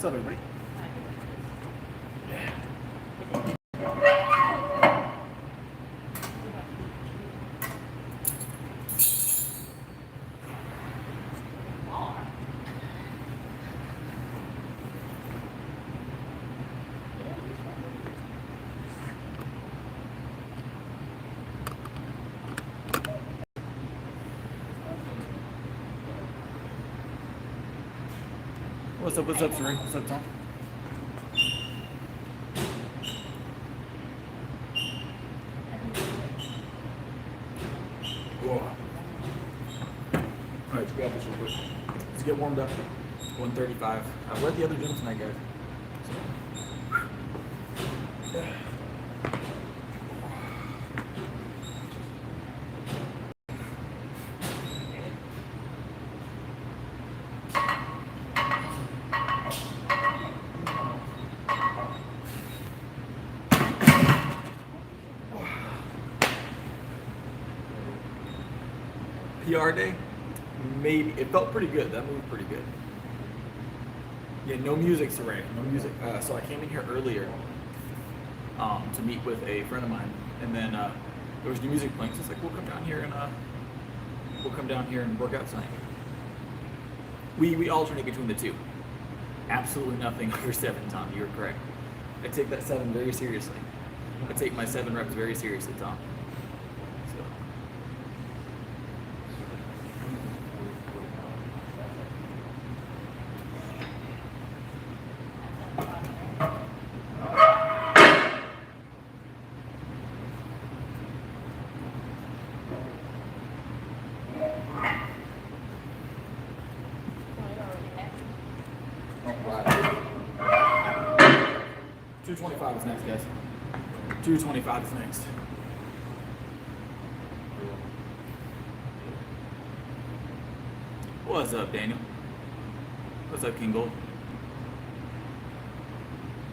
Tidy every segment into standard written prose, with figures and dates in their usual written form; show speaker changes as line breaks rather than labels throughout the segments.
What's up, everybody? What's up, Suri? What's up, Tom? Whoa. All right, let's grab this real quick. Let's get warmed up. 135. We're at the other gym tonight, guys. PR day, maybe. It felt pretty good. That moved pretty good. Yeah, no music, Saray. No music. So I came in here earlier to meet with a friend of mine, and then there was new music playing. So it's like, we'll come down here and work out tonight. We alternate between the two. Absolutely nothing under 7, Tom. You're correct. I take that 7 very seriously. I take my 7 reps very seriously, Tom. So 225 is next, guys. 225 is next. What's up, Daniel? What's up, King Gold?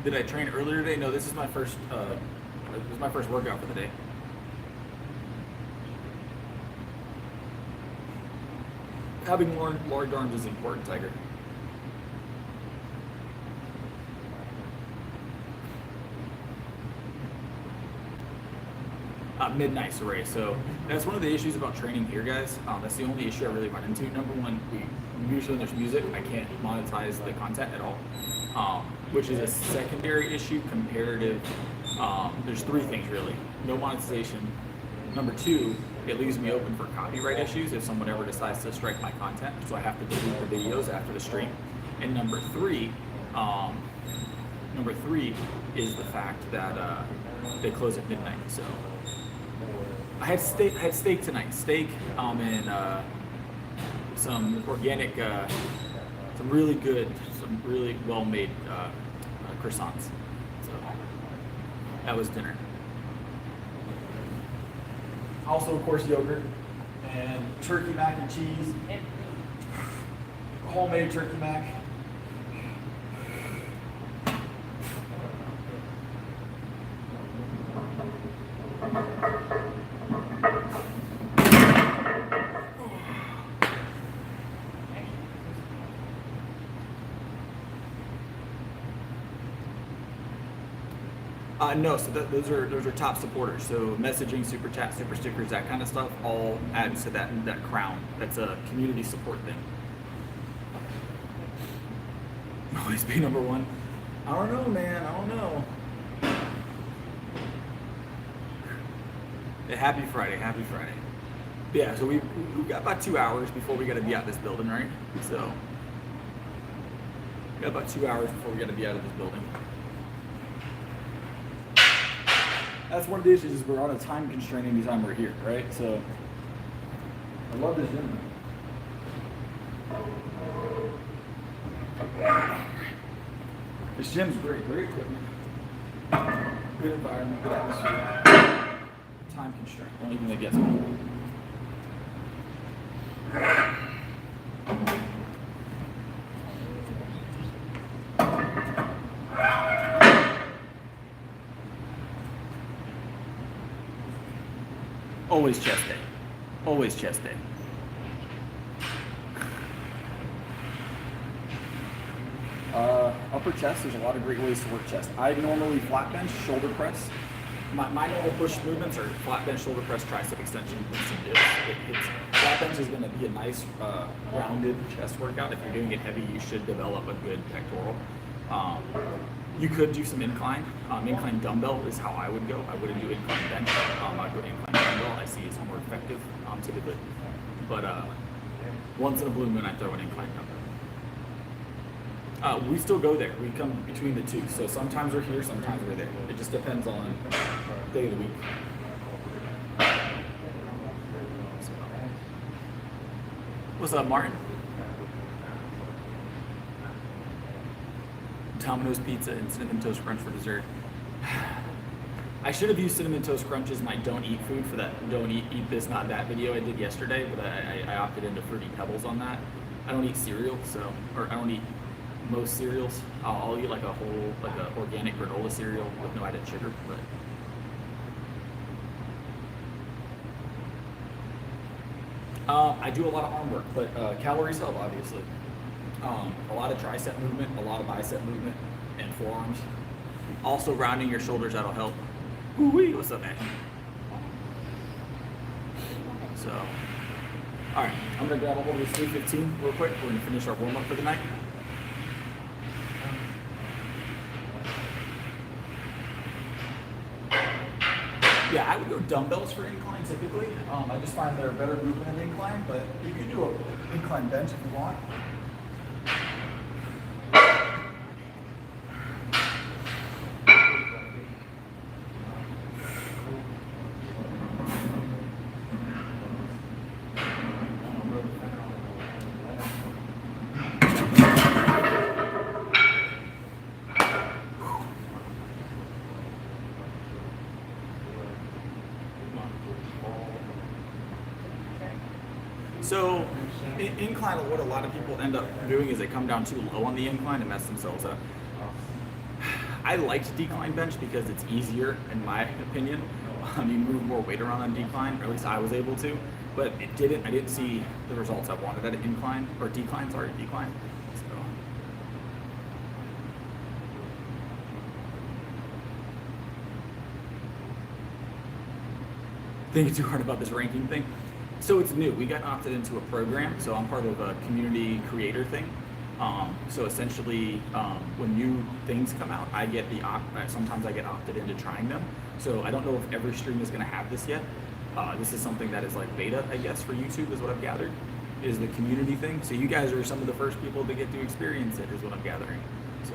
Did I train earlier today? No, this is my first workout for the day. Having large arms is important, Tiger. Midnight array. So that's one of the issues about training here, guys. That's the only issue I really run into. Number one, usually when there's music, I can't monetize the content at all, which is a secondary issue. Comparative. There's 3 things really. No monetization. Number 2, it leaves me open for copyright issues if someone ever decides to strike my content. So I have to delete the videos after the stream. And number 3 is the fact that they close at midnight. So I had steak tonight. Steak and some organic, some really well-made croissants. So that was dinner. Also, of course, yogurt and turkey mac and cheese. Homemade turkey mac. No, so those are top supporters. So messaging, super chat, super stickers, that kind of stuff, all adds to that crown. That's a community support thing. Always be number 1. I don't know, man. I don't know. Yeah, happy Friday. Happy Friday. Yeah. So we've got about 2 hours before we got to be out of this building, right? So we got about 2 hours before we got to be out of this building. That's one of the issues, is we're on a time constraint anytime we're here, right? So I love this gym. This gym's great equipment, good environment, good atmosphere. Time constraint, only thing that gets me. Always chest day. Always chest day. I'll upper chest, there's a lot of great ways to work chest. I normally flat bench, shoulder press. My normal push movements are flat bench, shoulder press, tricep extension, and some dips. Flat bench is going to be a nice rounded chest workout. If you're doing it heavy, you should develop a good pectoral. You could do some incline. Incline dumbbell is how I would go. I wouldn't do incline bench. I'd go incline dumbbell. I see it's more effective typically. But once in a blue moon, I throw an incline dumbbell. We still go there. We come between the two. So sometimes we're here, sometimes we're there. It just depends on day of the week. So, what's up, Martin? Domino's pizza and cinnamon toast crunch for dessert. I should have used cinnamon toast crunch as my don't eat food for that don't eat this not that video I did yesterday, but I opted into Fruity Pebbles on that. I don't eat cereal, or I don't eat most cereals. I'll eat like a whole, like a organic granola cereal with no added sugar, but I do a lot of arm work, but calories help, obviously. A lot of tricep movement, a lot of bicep movement, and forearms. Also rounding your shoulders, that'll help. Woo-wee, what's up, man? So, all right, I'm gonna grab a hold of this 315 real quick. We're gonna finish our warm up for the night. Yeah, I would go dumbbells for incline typically. I just find they're better movement in incline, but you can do an incline bench if you want. So, incline, what a lot of people end up doing is they come down too low on the incline and mess themselves up. I liked decline bench because it's easier, in my opinion. You move more weight around on decline, or at least I was able to, but I didn't see the results I wanted at an incline, or decline. So. Thinking too hard about this ranking thing. So it's new. We got opted into a program. So I'm part of a community creator thing. So essentially, when new things come out, sometimes I get opted into trying them. So I don't know if every stream is going to have this yet. This is something that is like beta, I guess, for YouTube is what I've gathered, is the community thing. So you guys are some of the first people to get to experience it, is what I'm gathering. So.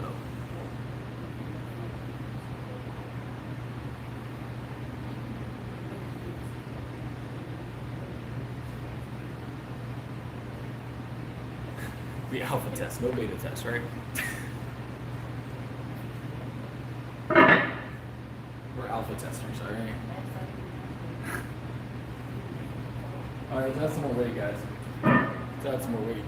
The alpha test, no beta test, right? We're alpha testers, all right? All right, let's add some more weight, guys. Let's add some more weight.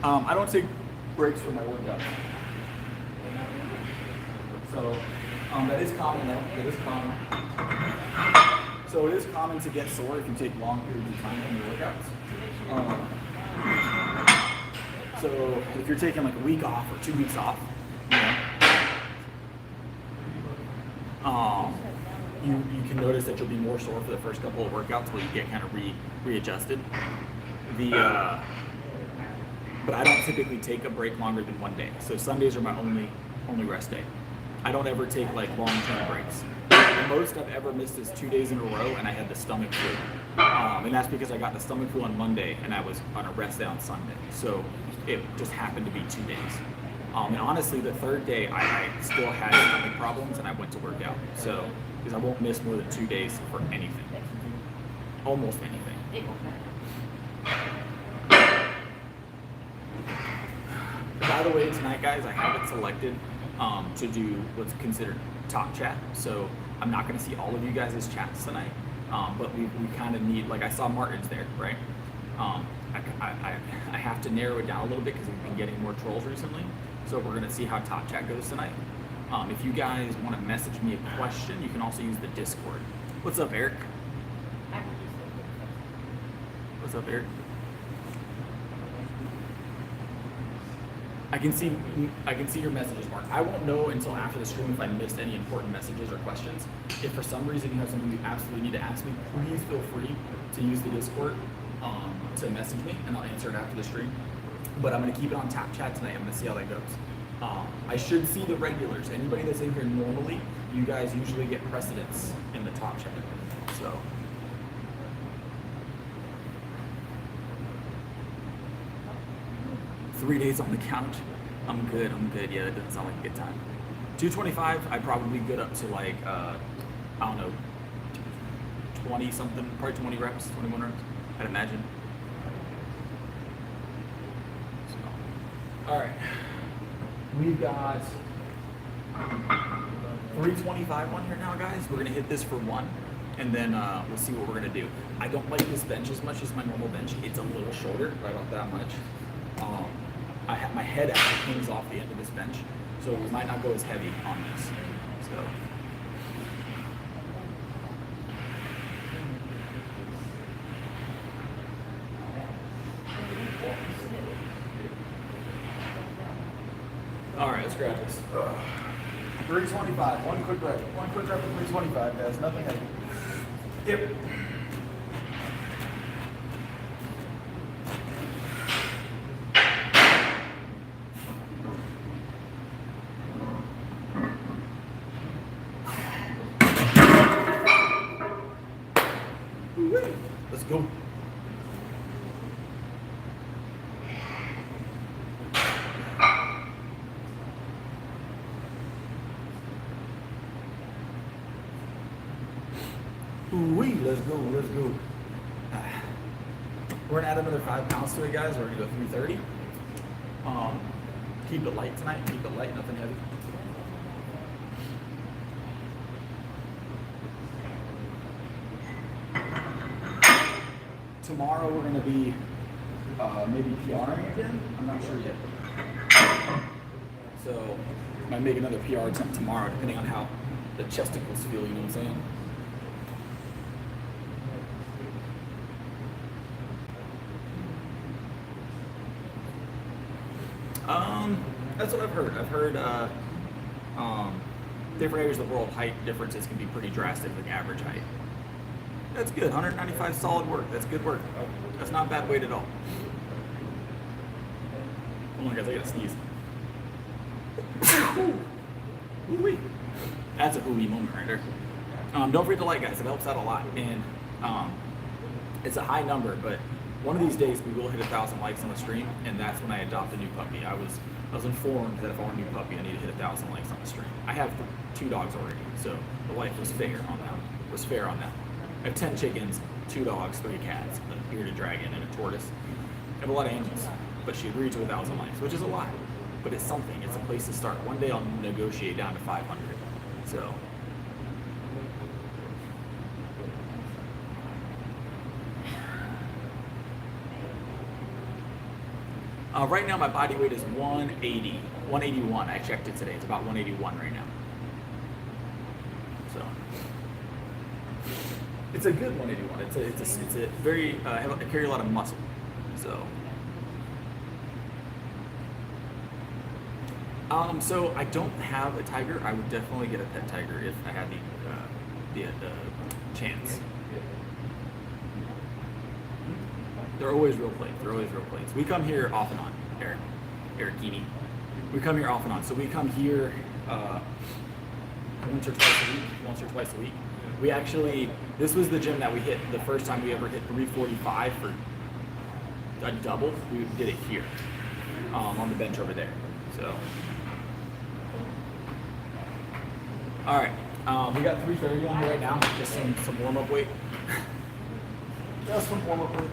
I don't take breaks for my workout. So that is common though, it is common. So it is common to get sore if you take long periods of time from your workouts. So if you're taking like a week off or 2 weeks off, you can notice that you'll be more sore for the first couple of workouts while you get kind of readjusted. But I don't typically take a break longer than 1 day. So Sundays are my only rest day. I don't ever take like long-term breaks. The most I've ever missed is 2 days in a row, and I had the stomach flu. And that's because I got the stomach flu on Monday, and I was on a rest day on Sunday. So it just happened to be 2 days. And honestly, the third day, I still had stomach problems, and I went to work out. So, because I won't miss more than 2 days for anything. Almost anything. By the way, tonight, guys, I have it selected to do what's considered top chat. So I'm not going to see all of you guys' chats tonight, but we kind of need, like I saw Martin's there, right? I have to narrow it down a little bit because we've been getting more trolls recently. So we're going to see how top chat goes tonight. If you guys want to message me a question, you can also use the Discord. What's up, Eric? What's up, Eric? I can see your messages, Mark. I won't know until after the stream if I missed any important messages or questions. If for some reason you have something you absolutely need to ask me, please feel free to use the Discord to message me, and I'll answer it after the stream. But I'm gonna keep it on tap chat tonight. I'm gonna see how that goes. I should see the regulars. Anybody that's in here normally, you guys usually get precedence in the top chat. So. Three days on the couch. I'm good. Yeah, that doesn't sound like a good time. 225, I'd probably good up to like, I don't know, 20 something, probably 20 reps, 21 reps, I'd imagine. So, all right. We've got 325 on here now, guys. We're gonna hit this for one, and then we'll see what we're gonna do. I don't like this bench as much as my normal bench. It's a little shorter, right about that much. My head actually hangs off the end of this bench, so we might not go as heavy on this. So. All right, let's grab this. 325, one quick rep of 325, guys, nothing heavy. Yep. Let's go. Ooh-wee, let's go. We're gonna add another 5 pounds to it, guys. We're gonna go 330. Keep it light tonight, nothing heavy. Tomorrow we're gonna be maybe PRing again. I'm not sure yet. So might make another PR attempt tomorrow, depending on how the chesticles feel. You know what I'm saying? That's what I've heard. I've heard different areas of the world, height differences can be pretty drastic with average height. That's good. 195 solid work. That's good work. That's not bad weight at all. Hold on, guys. I gotta sneeze. Ooh-wee. That's a ooh-wee moment right there. Don't forget to like, guys. It helps out a lot. And it's a high number, but one of these days we will hit 1,000 likes on the stream, and that's when I adopt a new puppy. I was informed that if I want a new puppy, I need to hit 1,000 likes on the stream. I have 2 dogs already, so the life was fair on that. I have 10 chickens, 2 dogs, 3 cats, a bearded dragon, and a tortoise. I have a lot of animals, but she agreed to 1,000 likes, which is a lot, but it's something. It's a place to start. One day I'll negotiate down to 500. So. Right now my body weight is 181. I checked it today. It's about 181 right now. So it's a good 181. It's a very I carry a lot of muscle. So so I don't have a tiger. I would definitely get a pet tiger if I had the chance. They're always real plates. We come here off and on, Eric Gini. We come here off and on. So we come here once or twice a week. We actually, this was the gym that we hit the first time we ever hit 345 for a double. We did it here on the bench over there. So, all right, we got 330 on here right now. Just some warm up weight. Just some warm up weight.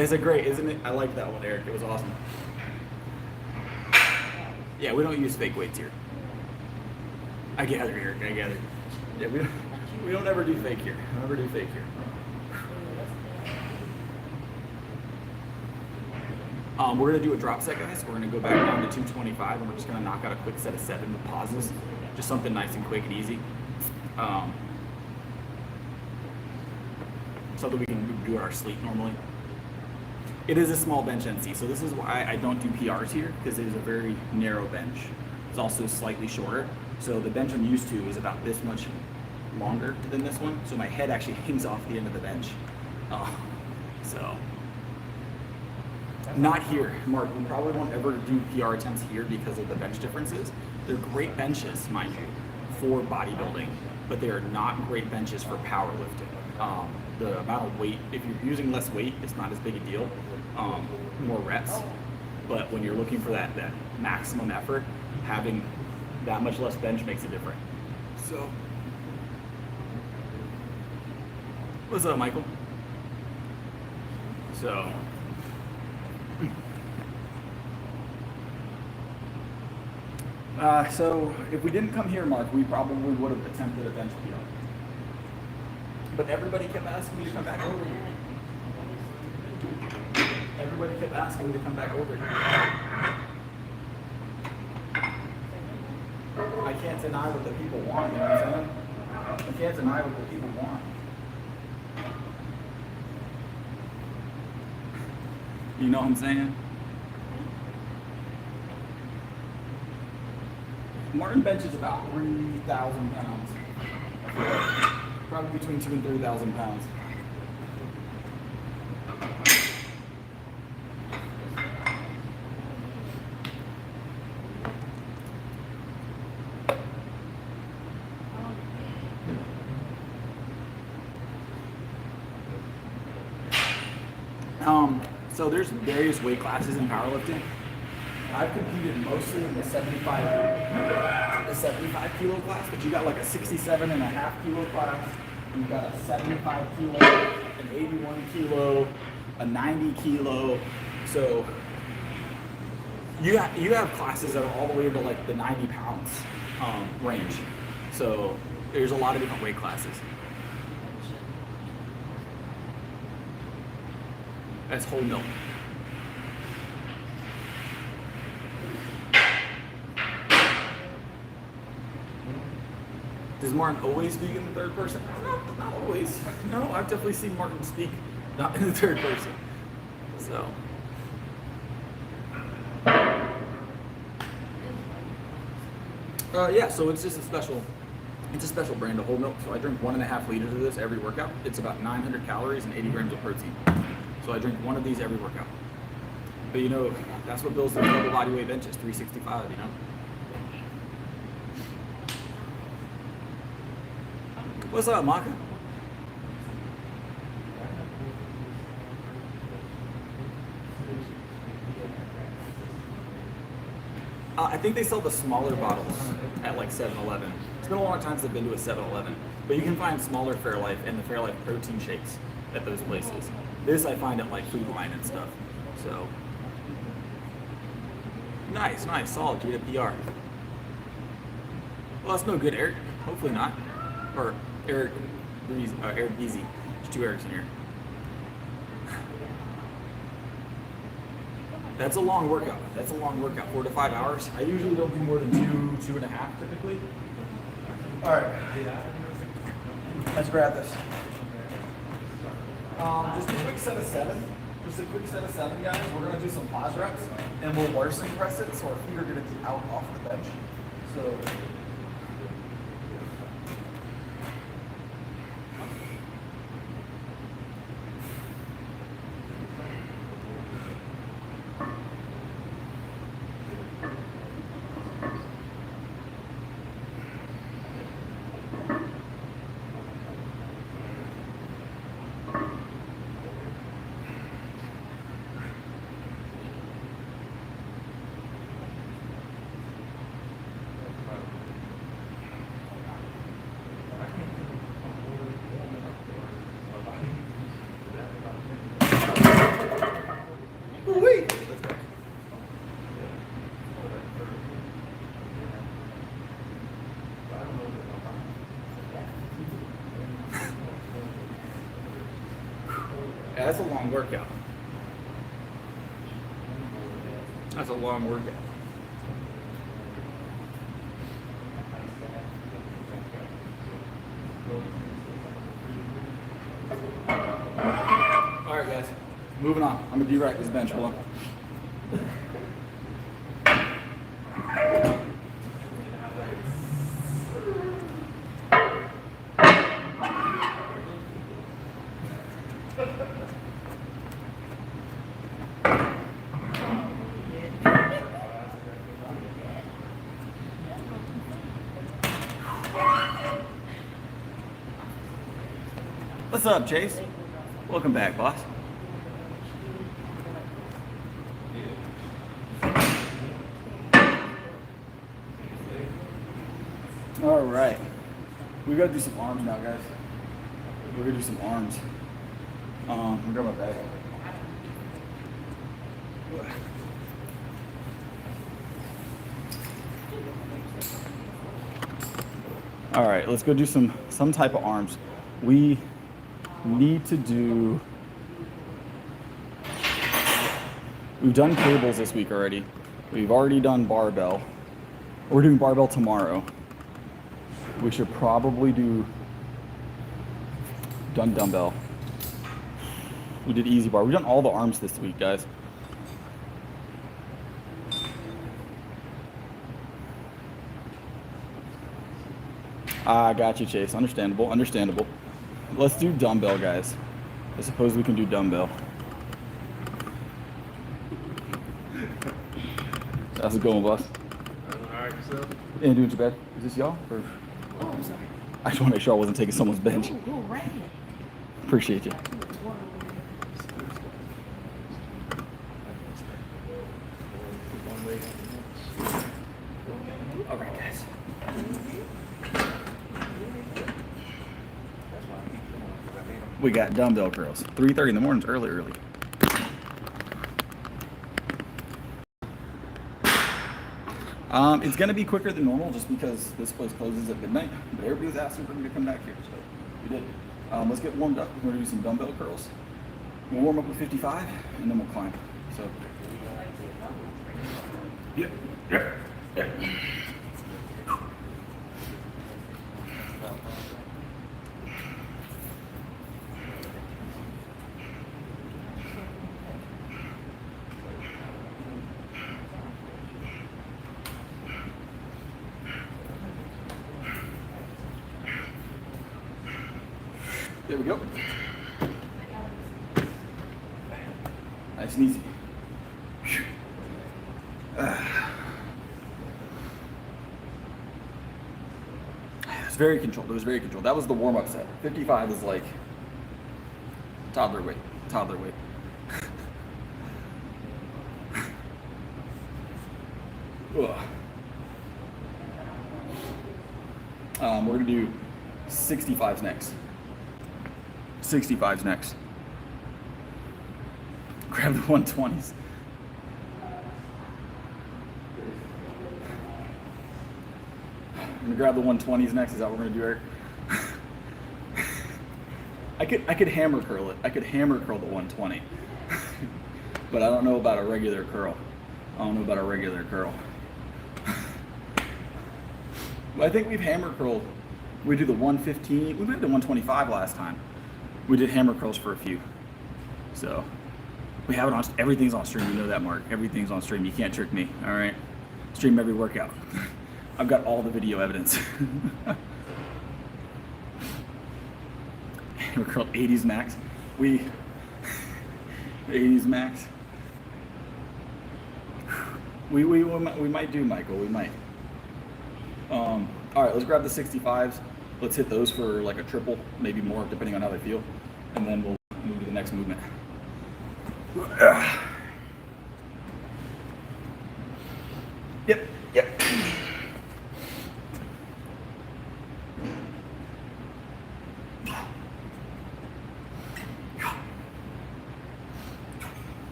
It's a great, isn't it? I like that one, Eric. It was awesome. Yeah, we don't use fake weights here. I gather, Eric. I gather. Yeah, we don't ever do fake here. Never do fake here. We're gonna do a drop set, guys. We're gonna go back down to 225, and we're just gonna knock out a quick set of 7 with pauses. Just something nice and quick and easy. So that we can do our sleep normally. It is a small bench NC, so this is why I don't do PRs here, because it is a very narrow bench. It's also slightly shorter. So the bench I'm used to is about this much longer than this one. So my head actually hangs off the end of the bench. So not here, Mark. We probably won't ever do PR attempts here because of the bench differences. They're great benches, mind you, for bodybuilding, but they are not great benches for powerlifting. The amount of weight, if you're using less weight, it's not as big a deal. More reps, but when you're looking for that maximum effort, having that much less bench makes a difference. So, what's up, Michael? So, so if we didn't come here, Mark, we probably would have attempted a bench PR. But everybody kept asking me to come back over here. Everybody kept asking me to come back over here. I can't deny what the people want, you know what I'm saying? I can't deny what the people want. You know what I'm saying? Martin bench is about 3,000 pounds. I feel like. Probably between 2,000 and 3,000 pounds. So there's various weight classes in powerlifting. I've competed mostly in the 75 kilo class, but you got like a 67.5 kilo class, you got a 75 kilo, an 81 kilo, a 90 kilo. So you have classes that are all the way to like the 90 pounds range. So there's a lot of different weight classes. That's whole milk. Does Martin always speak in the third person? Not always. No, I've definitely seen Martin speak not in the third person. So. Yeah, so it's just a special brand of whole milk. So I drink 1.5 liters of this every workout. It's about 900 calories and 80 grams of protein. So I drink one of these every workout. But you know, that's what builds the total body weight bench is 365, you know? What's up, Maka? I think they sell the smaller bottles at like 7-Eleven. It's been a long time since I've been to a 7-Eleven, but you can find smaller Fairlife and the Fairlife protein shakes at those places. This I find at like Food Line and stuff. So nice, solid. You get a PR. Well, that's no good, Eric. Hopefully not. Or Eric Beasy. There's 2 Erics in here. That's a long workout. 4 to 5 hours. I usually don't do more than 2.5 typically. All right. Let's grab this. Just a quick set of 7. Guys. We're gonna do some pause reps, and we'll Larson press it, so our feet are gonna be out off the bench. So. that's a long workout. That's a long workout. All right, guys. Moving on. I'm gonna de-rack this bench. Hold on. What's up, Chase? Welcome back, boss. All right, we gotta do some arms now, guys. We're gonna do some arms. I'm gonna grab my bag. All right, let's go do some type of arms. We need to do. We've done cables this week already. We've already done barbell. We're doing barbell tomorrow. We should probably do dumbbell. We did easy bar. We've done all the arms this week, guys. I got you, Chase. Understandable, understandable. Let's do dumbbell, guys. I suppose we can do dumbbell. How's it going, boss?
Alright, yourself?
And doing your bed. Is this y'all? Or?
Oh, I'm sorry.
I just want to make sure I wasn't taking someone's bench.
Go right in.
Appreciate you. All right, guys. We got dumbbell curls. 3:30 in the morning is early. It's gonna be quicker than normal just because this place closes at midnight. But everybody was asking for me to come back here, so we did. Let's get warmed up. We're gonna do some dumbbell curls. We'll warm up with 55, and then we'll climb. So. Yep. There we go. Nice and easy. It was very controlled. That was the warm-up set. 55 is like toddler weight. We're gonna do 65s next. 65s next. Grab the 120s. I'm gonna grab the 120s next. Is that what we're gonna do, Eric? I could hammer curl it. I could hammer curl the 120. But I don't know about a regular curl. But I think we've hammer curled. We did the 115. We did the 125 last time. We did hammer curls for a few. So we have it on, everything's on stream. You know that, Mark. Everything's on stream. You can't trick me, all right? Stream every workout. I've got all the video evidence. Hammer curl 80s max. 80s max. We might do, Michael, we might. All right, let's grab the 65s. Let's hit those for like a triple, maybe more, depending on how they feel. And then we'll move to the next movement. Yep.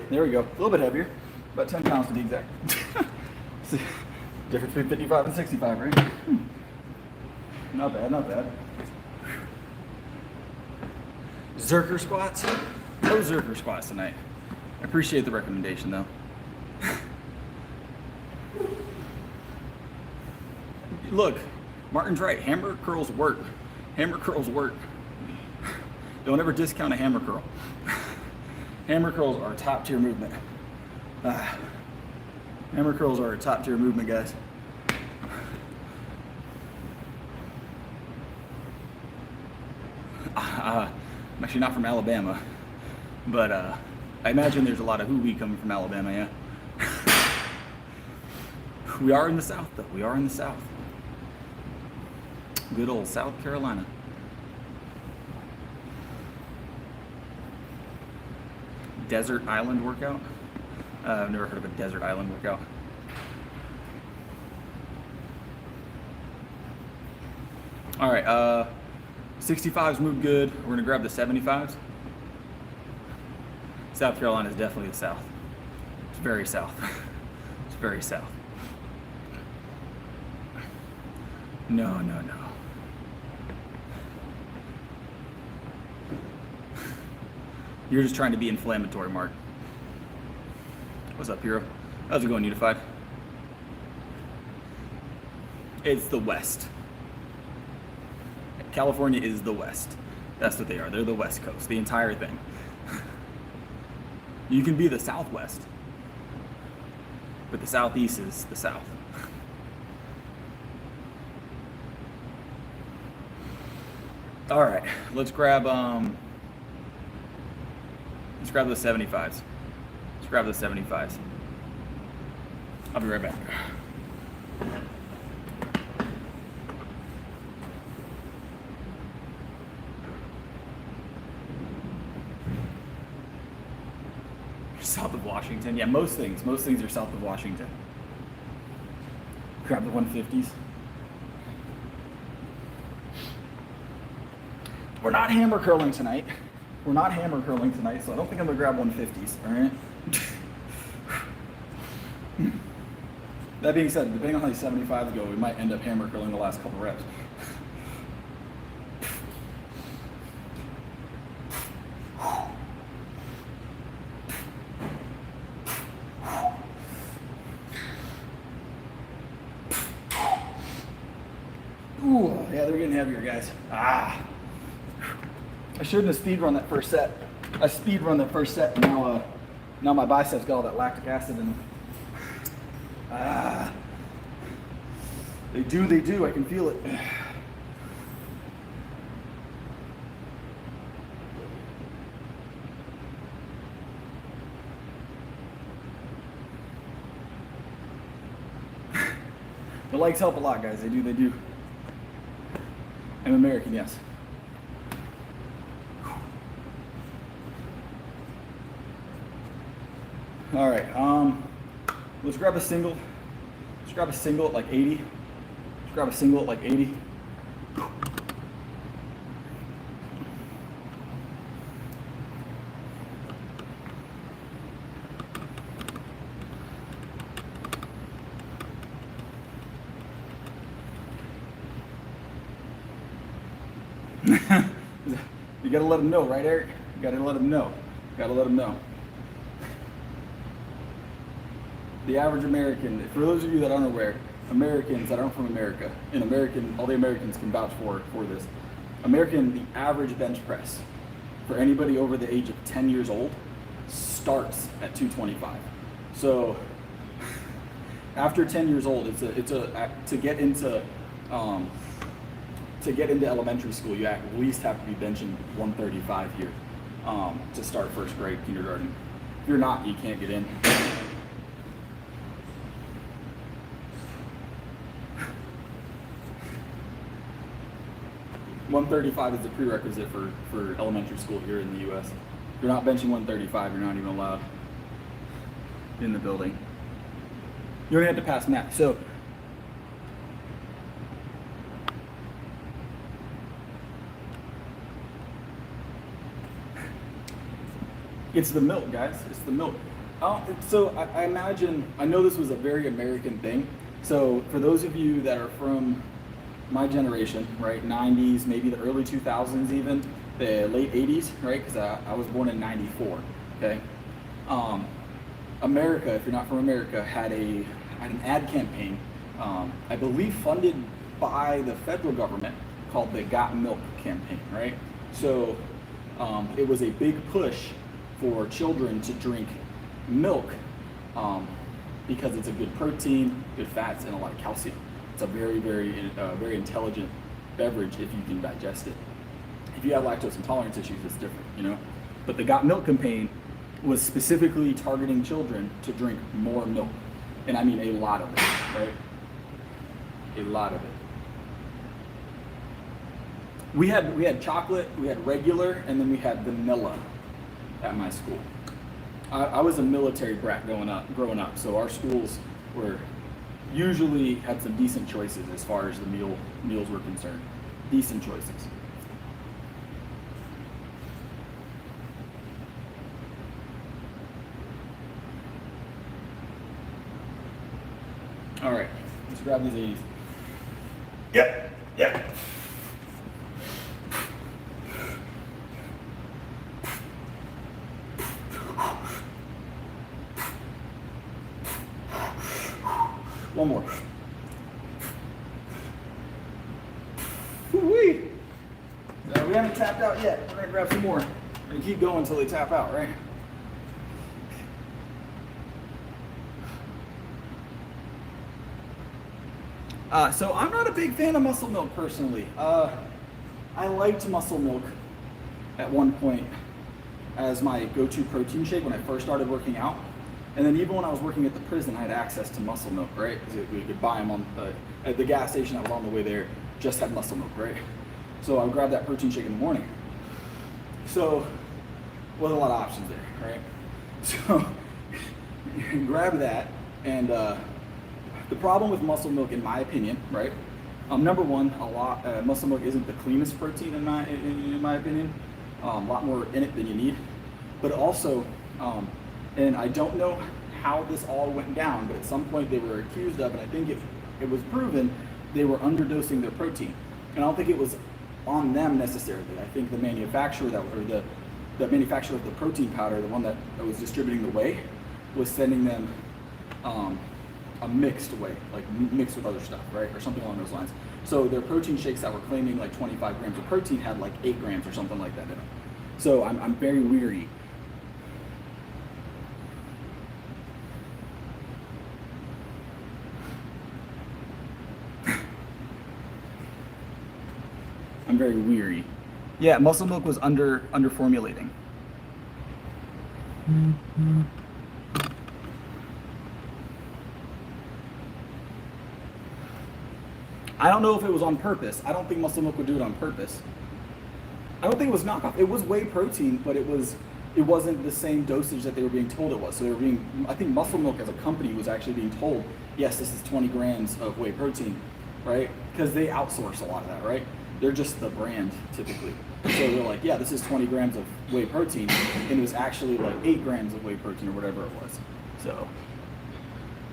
There we go. A little bit heavier. About 10 pounds to be exact. See, difference between 55 and 65, right? Not bad, not bad. Zerker squats. No Zerker squats tonight. I appreciate the recommendation though. Look, Martin's right. Hammer curls work. Hammer curls work. Don't ever discount a hammer curl. Hammer curls are a top tier movement. Hammer curls are a top tier movement, guys. I'm actually not from Alabama, but I imagine there's a lot of hoo-wee coming from Alabama, yeah. We are in the South, though. We are in the South. Good old South Carolina. Desert island workout. I've never heard of a desert island workout. All right, 65s moved good. We're gonna grab the 75s. South Carolina is definitely the South. It's very South. It's very South. No, no, no. You're just trying to be inflammatory, Mark. What's up, hero? How's it going, Unified? It's the West. California is the West. That's what they are. They're the West Coast, the entire thing. You can be the Southwest, but the Southeast is the South. All right, let's grab the 75s. Let's grab the 75s. I'll be right back. South of Washington. Yeah, most things are south of Washington. Grab the 150s. We're not hammer curling tonight. We're not hammer curling tonight, so I don't think I'm gonna grab 150s, all right? That being said, depending on how these 75s go, we might end up hammer curling the last couple reps. Ooh, yeah, they're getting heavier, guys. I shouldn't have speed run that first set. I speed run that first set, and now my biceps got all that lactic acid in them. They do. I can feel it. The legs help a lot, guys. They do. I'm American, yes. All right, let's grab a single. Let's grab a single at like 80. Let's grab a single at like 80. You gotta let them know, right, Eric? You gotta let them know. Gotta let them know. The average American, for those of you that aren't aware, Americans that aren't from America, and all the Americans can vouch for this. The average bench press for anybody over the age of 10 years old starts at 225. So after 10 years old, to get into elementary school, you at least have to be benching 135 here to start first grade kindergarten. If you're not, you can't get in. 135 is the prerequisite for elementary school here in the U.S. If you're not benching 135, you're not even allowed in the building. You only have to pass math. So
It's the milk, guys. It's the milk. So I imagine, I know this was a very American thing. So for those of you that are from my generation, right, 90s, maybe the early 2000s even, the late 80s, right, because I was born in 94, okay? America, if you're not from America, had an ad campaign, I believe funded by the federal government, called the Got Milk campaign, right? So it was a big push for children to drink milk because it's a good protein, good fats, and a lot of calcium. It's a very, very intelligent beverage if you can digest it. If you have lactose intolerance issues, it's different, you know? But the Got Milk campaign was specifically targeting children to drink more milk. And I mean a lot of it, right? A lot of it. We had chocolate, we had regular, and then we had vanilla at my school. I was a military brat growing up, so our schools were usually had some decent choices as far as the meals were concerned. Decent choices. All right, let's grab these 80s. Yep. One more. Woo-wee. We haven't tapped out yet. We're gonna grab some more. We're gonna keep going until they tap out, right? So I'm not a big fan of muscle milk personally. I liked muscle milk at one point as my go-to protein shake when I first started working out. And then even when I was working at the prison, I had access to muscle milk, right? Because we could buy them on at the gas station that was on the way there, just had muscle milk, right? So I would grab that protein shake in the morning. So wasn't a lot of options there, right? So grab that, and the problem with muscle milk, in my opinion, right? Number one, muscle milk isn't the cleanest protein in my opinion. A lot more in it than you need, but also, and I don't know how this all went down, but at some point they were accused of, and I think it was proven, they were underdosing their protein. And I don't think it was on them necessarily. I think the manufacturer the manufacturer of the protein powder, the one that was distributing the whey, was sending them a mixed whey, like mixed with other stuff, right? Or something along those lines. So their protein shakes that were claiming like 25 grams of protein had like 8 grams or something like that in them. So I'm very weary. I'm very weary. Yeah, muscle milk was under formulating. I don't know if it was on purpose. I don't think muscle milk would do it on purpose. I don't think it was knockoff. It was whey protein, but it wasn't the same dosage that they were being told it was. So I think Muscle Milk as a company was actually being told, yes, this is 20 grams of whey protein, right? Because they outsource a lot of that, right? They're just the brand typically. So they're like, yeah, this is 20 grams of whey protein, and it was actually like 8 grams of whey protein or whatever it was. So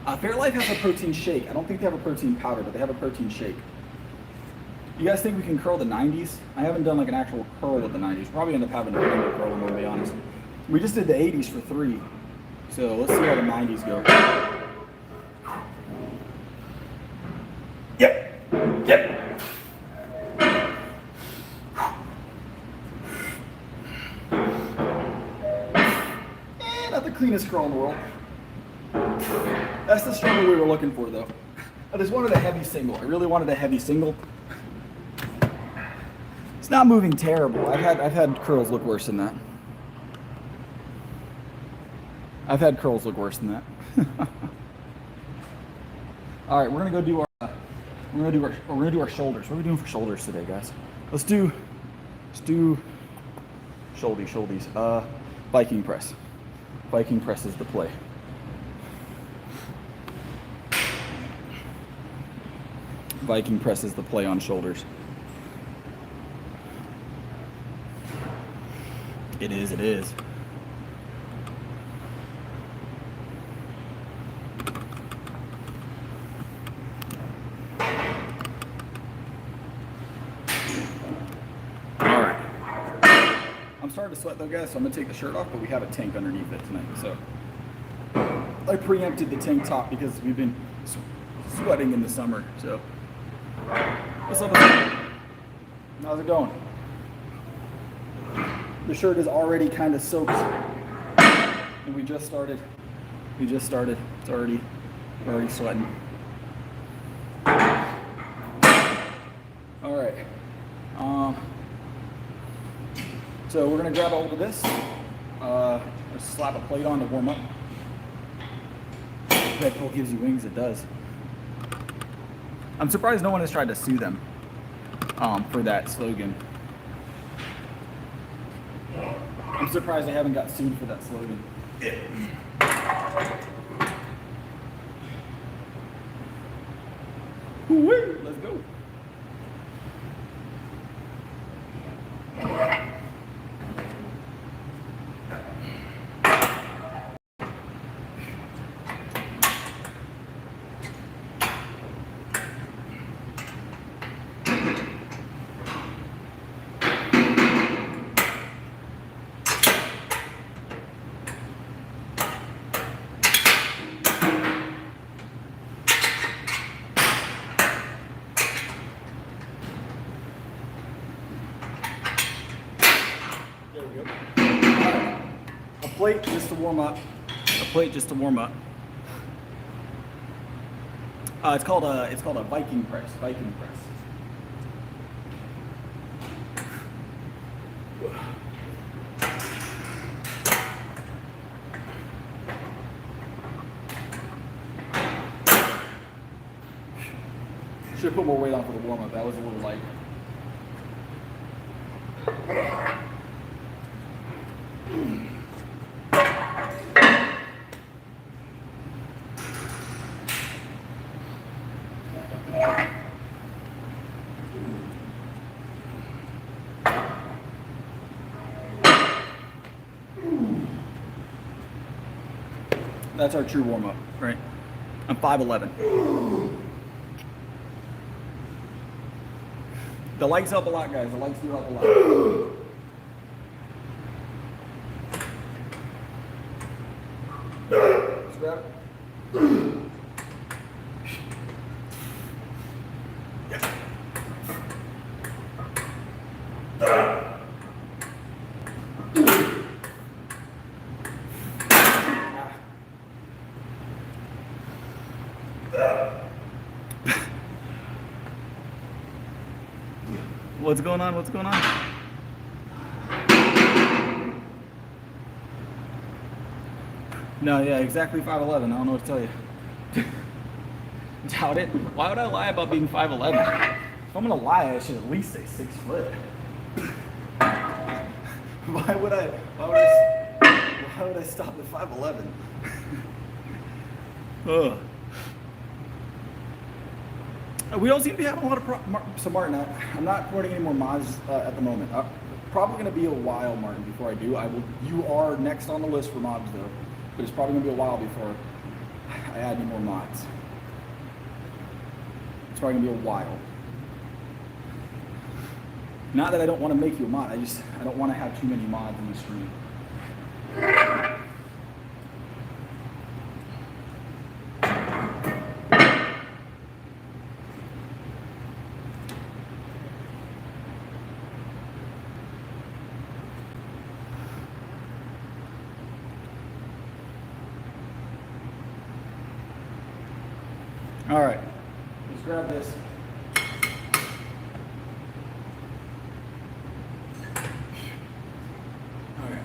Fairlife has a protein shake. I don't think they have a protein powder, but they have a protein shake. You guys think we can curl the 90s? I haven't done like an actual curl with the 90s. We'll probably end up having a finger curl, I'm gonna be honest. We just did the 80s for 3. So let's see how the 90s go. Yep. Not the cleanest curl in the world. That's the struggle we were looking for though. I just wanted a heavy single. I really wanted a heavy single. It's not moving terrible. I've had curls look worse than that. All right, we're gonna do our shoulders. What are we doing for shoulders today, guys? Let's do shoulders. Viking press. Viking press is the play. Viking press is the play on shoulders. It is. I'm starting to sweat though, guys, so I'm gonna take the shirt off, but we have a tank underneath it tonight. So I preempted the tank top because we've been sweating in the summer. So what's up? How's it going? The shirt is already kind of soaked, and we just started. It's already sweating. All right. So we're gonna grab a hold of this. Just slap a plate on to warm up. Red Bull gives you wings. It does. I'm surprised no one has tried to sue them for that slogan. I'm surprised I haven't got sued for that slogan. Woo-wee, let's go. A plate just to warm up. It's called a Viking press. Should put more weight on for the warm up. That was a little light. That's our true warm up, right? I'm 5'11". The legs help a lot, guys. The legs do help a lot. Let's grab it. What's going on? No, yeah, exactly 5'11". I don't know what to tell you. Doubt it. Why would I lie about being 5'11"? If I'm gonna lie, I should at least say 6 foot. Why would I stop at 5'11"? Ugh. We don't seem to be having a lot of so Martin, I'm not recording any more mods at the moment. Probably going to be a while, Martin, before I do. You are next on the list for mods, though, but it's probably going to be a while before I add any more mods. It's probably going to be a while. Not that I don't want to make you a mod. I don't want to have too many mods in the stream. All right, let's grab this. All right.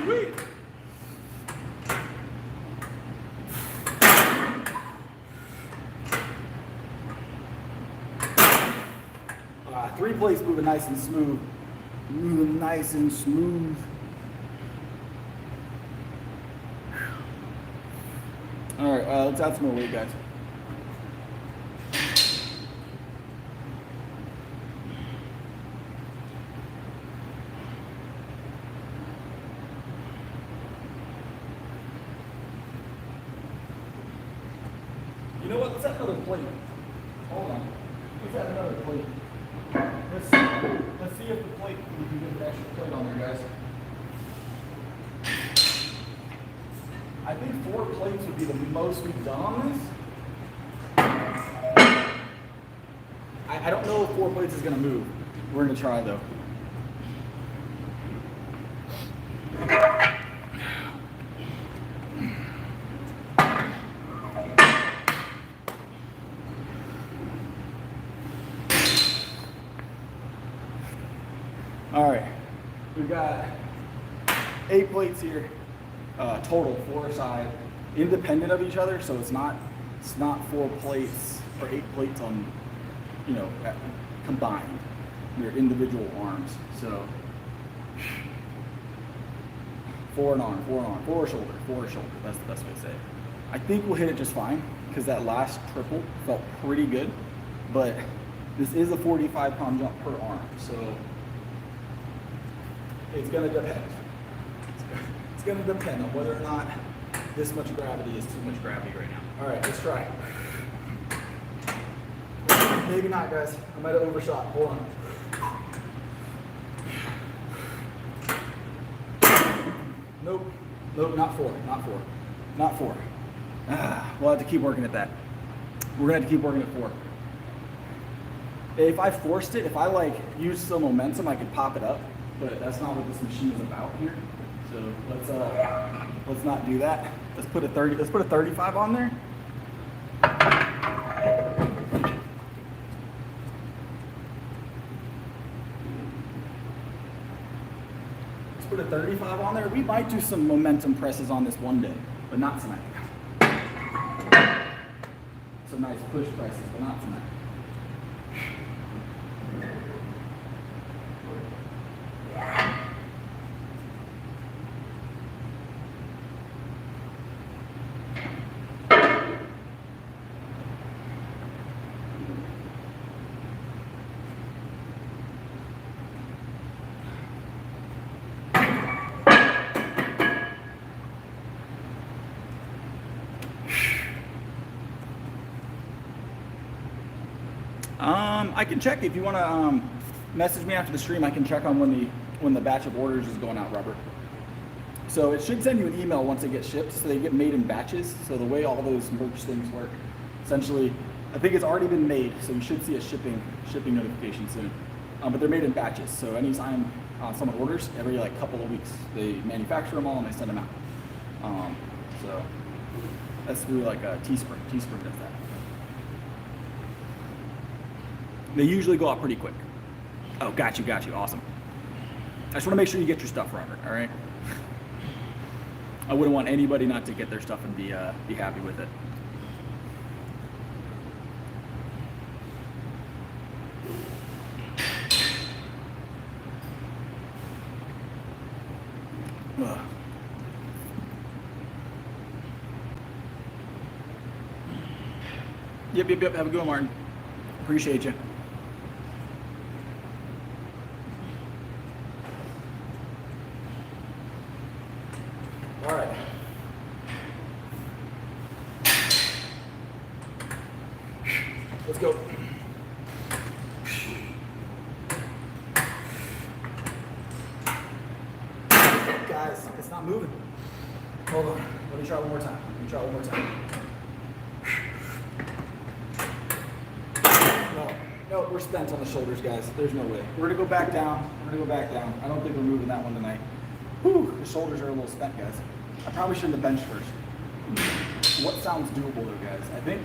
Wait. 3 plates moving nice and smooth. Moving nice and smooth. All right, let's add some more weight, guys. You know what? Let's add another plate. Hold on. plate. Let's see if the plate, we can get the extra plate on there, guys. I think 4 plates would be the most we've done on this. I don't know if 4 plates is gonna move. We're gonna try though. All right, we've got 8 plates here, total 4 side, independent of each other. So it's not 4 plates or 8 plates on, you know, combined. They're individual arms. So 4 an arm, 4 an arm, 4 a shoulder, 4 a shoulder. That's the best way to say it. I think we'll hit it just fine because that last triple felt pretty good, but this is a 45-pound jump per arm, so it's gonna depend. It's gonna depend on whether or not this much gravity is too much gravity right now. All right, let's try. Maybe not, guys. I might have overshot. Hold on. Nope. Nope, not 4. Not 4. Not 4. We'll have to keep working at that. We're gonna have to keep working at 4. If I forced it, if I like used some momentum, I could pop it up, but that's not what this machine is about here. So let's not do that. Let's put a 30. Let's put a 35 on there. Let's put a 35 on there. We might do some momentum presses on this one day, but not tonight. Some nice push presses, but not tonight. I can check if you want to message me after the stream. I can check on when the batch of orders is going out, Robert. So it should send you an email once they get shipped. So they get made in batches. So the way all those merch things work, essentially, I think it's already been made. So you should see a shipping notification soon. But they're made in batches. So anytime someone orders, every like couple of weeks, they manufacture them all and they send them out. So that's through like a Teespring. Teespring does that. They usually go out pretty quick. Oh, got you, awesome. I just want to make sure you get your stuff, Robert, all right? I wouldn't want anybody not to get their stuff and be happy with it. Ugh. Yep, have a good one, Martin. Appreciate you. All right. Let's go. Guys, it's not moving. Hold on. Let me try one more time. No, we're spent on the shoulders, guys. There's no way. We're gonna go back down. I don't think we're moving that one tonight. Whew, the shoulders are a little spent, guys. I probably shouldn't have benched first. What sounds doable though, guys? I think,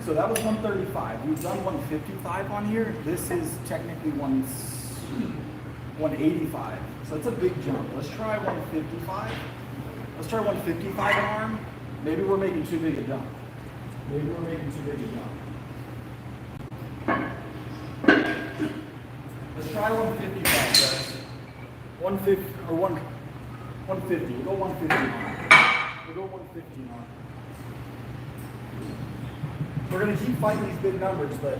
so that was 135. We've done 155 on here. This is technically 185. So it's a big jump. Let's try 155. Let's try 155 an arm. Maybe we're making too big a jump. Let's try 155, guys. 150 or 150. We'll go 150 on. We're gonna keep fighting these big numbers, but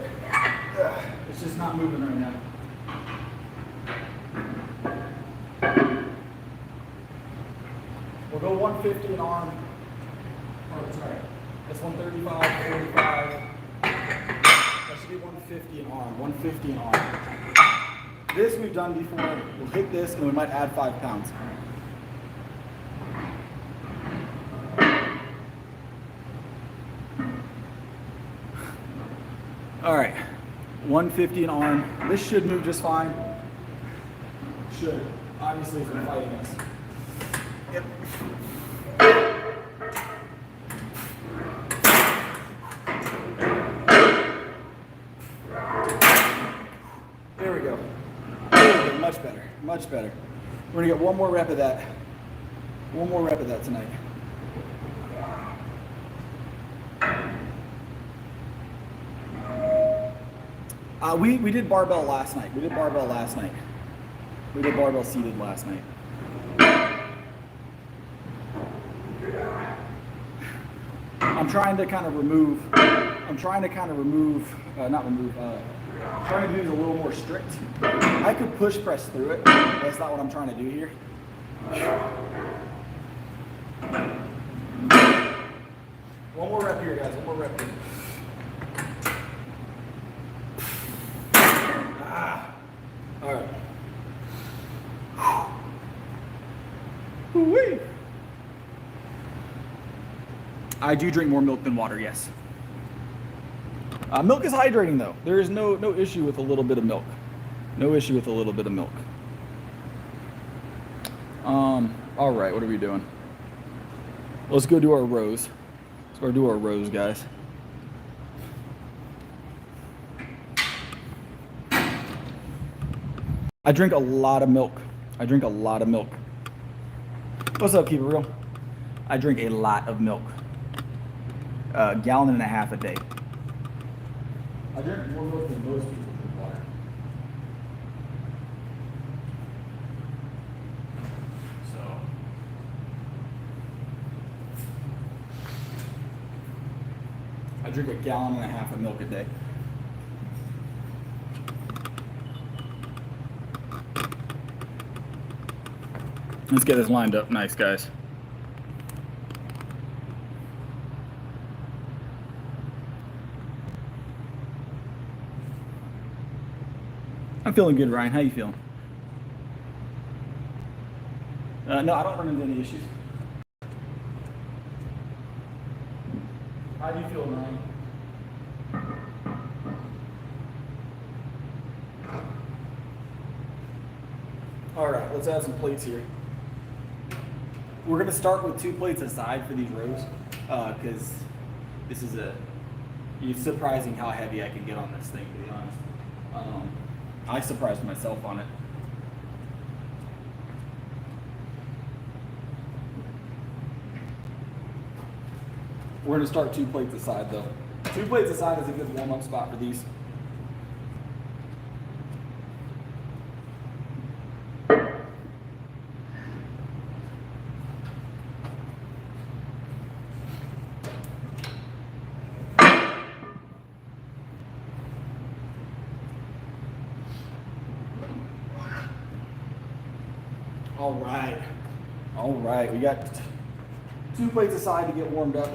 it's just not moving right now. We'll go 150 an arm. Oh, that's right. That's 135, 45. That should be 150. 150 an arm, 150 an arm. This we've done before. We'll hit this and we might add 5 pounds. All right, 150 an arm. This should move just fine. Should. Obviously, if we're fighting this. Yep. There we go. Much better. Much better. We're gonna get one more rep of that. One more rep of that tonight. We did barbell last night. We did barbell seated last night. I'm trying to kind of trying to do it a little more strict. I could push press through it, but that's not what I'm trying to do here. One more rep here, guys. One more rep here. All right. Woo-wee. I do drink more milk than water, yes. Milk is hydrating though. There is no issue with a little bit of milk. No issue with a little bit of milk. All right, what are we doing? Let's go do our rows. Let's go do our rows, guys. I drink a lot of milk. What's up, keep it real? I drink a lot of milk. A gallon and a half a day. I drink more milk than most people drink water. So, I drink a gallon and a half of milk a day. Let's get this lined up nice, guys. I'm feeling good, Ryan. How you feeling? No, I don't run into any issues. How do you feel, Ryan? All right, let's add some plates here. We're gonna start with 2 plates aside for these rows, because this is it's surprising how heavy I can get on this thing, to be honest. I surprised myself on it. We're gonna start 2 plates aside though. 2 plates aside is a good warm-up spot for these. All right, we got 2 plates aside to get warmed up.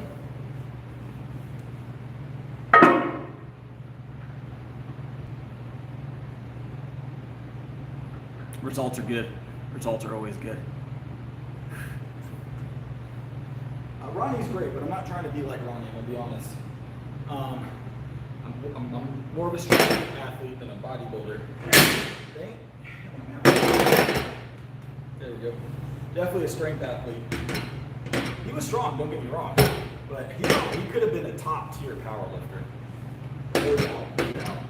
Results are good. Results are always good. Ronnie's great, but I'm not trying to be like Ronnie, I'm gonna be honest. I'm more of a strength athlete than a bodybuilder. There we go. Definitely a strength athlete. He was strong, don't get me wrong, but he could have been a top tier power lifter. No doubt.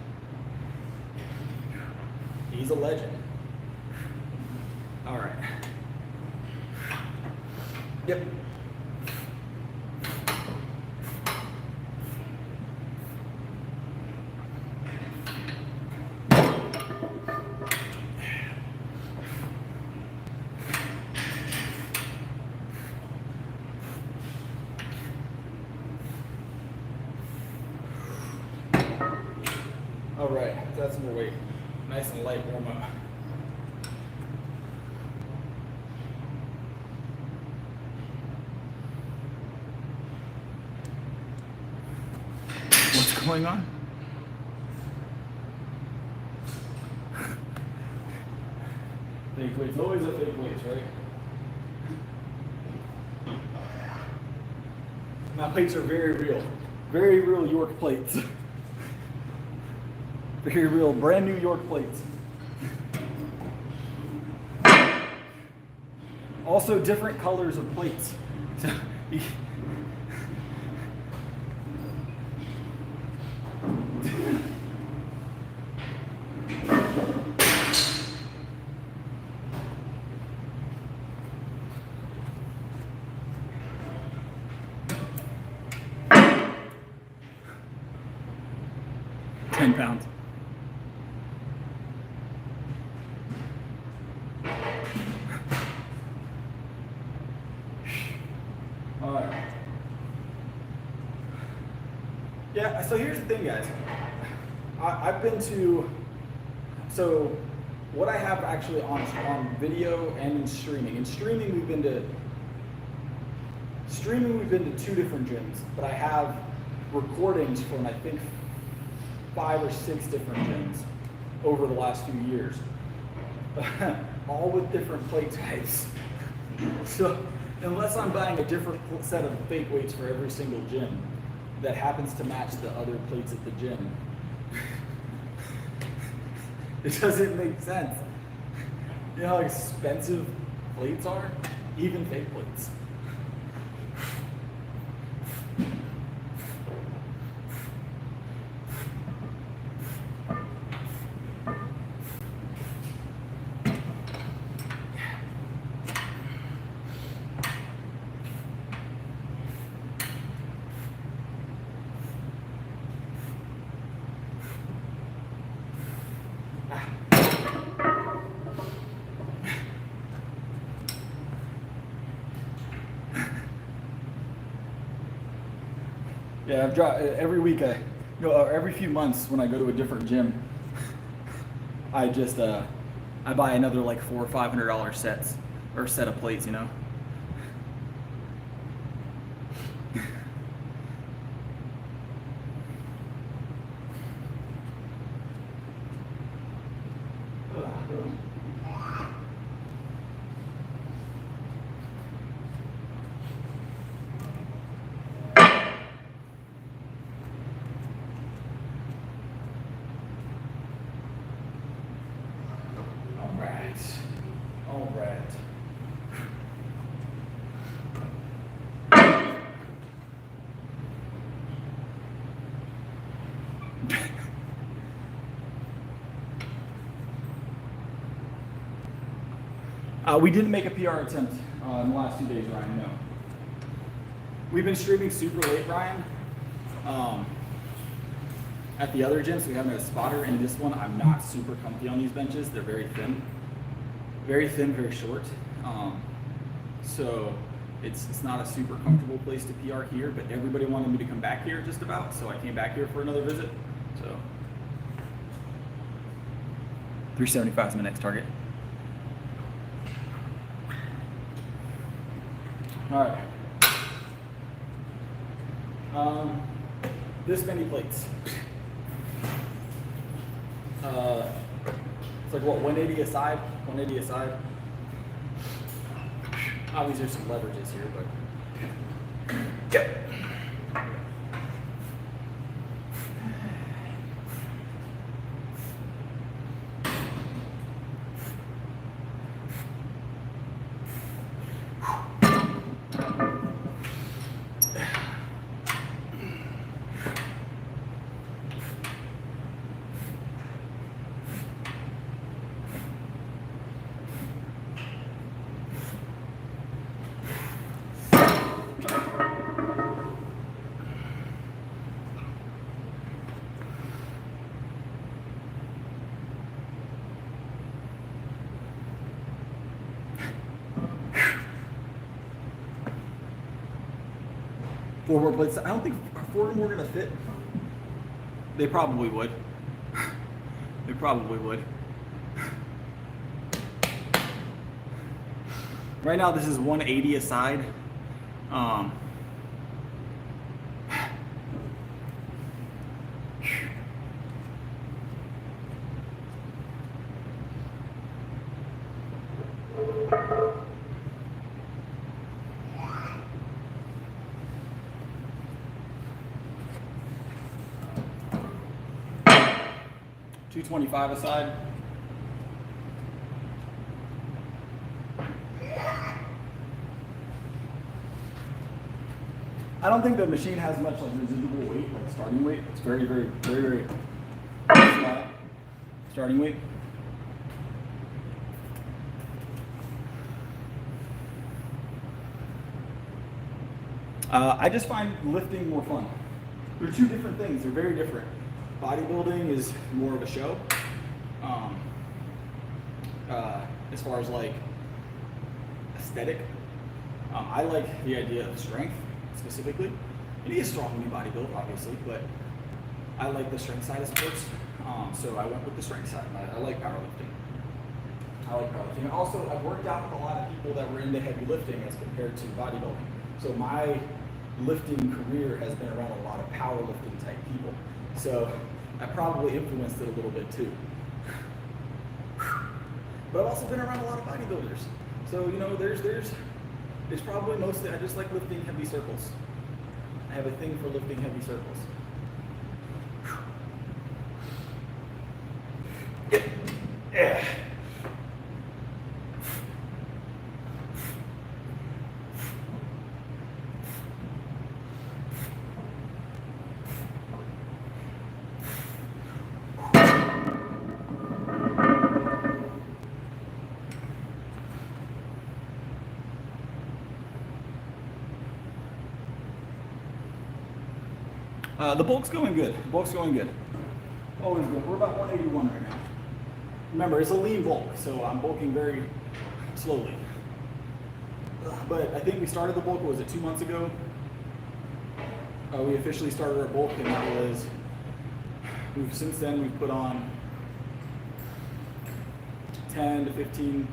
He's a legend. All right. Yep. All right, that's more weight. Nice and light warm up. What's going on? Fake weights, always a fake weights, right? My plates are very real. Very real York plates. Very real, brand new York plates. Also different colors of plates. So, 10 pounds. All right. Yeah, so here's the thing, guys. I've been to, so what I have actually on video and in streaming. In streaming, we've been to 2 different gyms, but I have recordings from, I think, 5 or 6 different gyms over the last few years, all with different plate types. So unless I'm buying a different set of fake weights for every single gym that happens to match the other plates at the gym, it doesn't make sense. You know how expensive plates are? Even fake plates. Yeah, I've dropped every week. Every few months when I go to a different gym, I just I buy another like $400 or $500 sets or set of plates, you know. All right. We didn't make a PR attempt in the last 2 days, Ryan, no. We've been streaming super late, Ryan. At the other gym, so we haven't had a spotter. And this one, I'm not super comfy on these benches. They're very thin, very short. So it's not a super comfortable place to PR here, but everybody wanted me to come back here just about, so I came back here for another visit. So 375 is my next target. All right. This many plates. It's like what, 180 a side? 180 a side. Obviously, there's some leverages here, but yep. Four more plates. I don't think 4 more are gonna fit. They probably would. They probably would. Right now, this is 180 a side. 225 a side. I don't think the machine has much like residual weight, like starting weight. It's very, very, very, very flat starting weight. I just find lifting more fun. They're two different things. They're very different. Bodybuilding is more of a show. As far as like aesthetic, I like the idea of strength specifically. It is strong when you bodybuild, obviously, but I like the strength side of sports. So I went with the strength side. I like powerlifting. And also, I've worked out with a lot of people that were into heavy lifting as compared to bodybuilding. So my lifting career has been around a lot of powerlifting type people. So I probably influenced it a little bit too. But I've also been around a lot of bodybuilders. So, you know, there's probably mostly, I just like lifting heavy circles. I have a thing for lifting heavy circles. Yeah. The bulk's going good. Always good. We're about 181 right now. Remember, it's a lean bulk, so I'm bulking very slowly. But I think we started the bulk, was it 2 months ago? We officially started our bulk, and that was, since then we've put on 10 to 13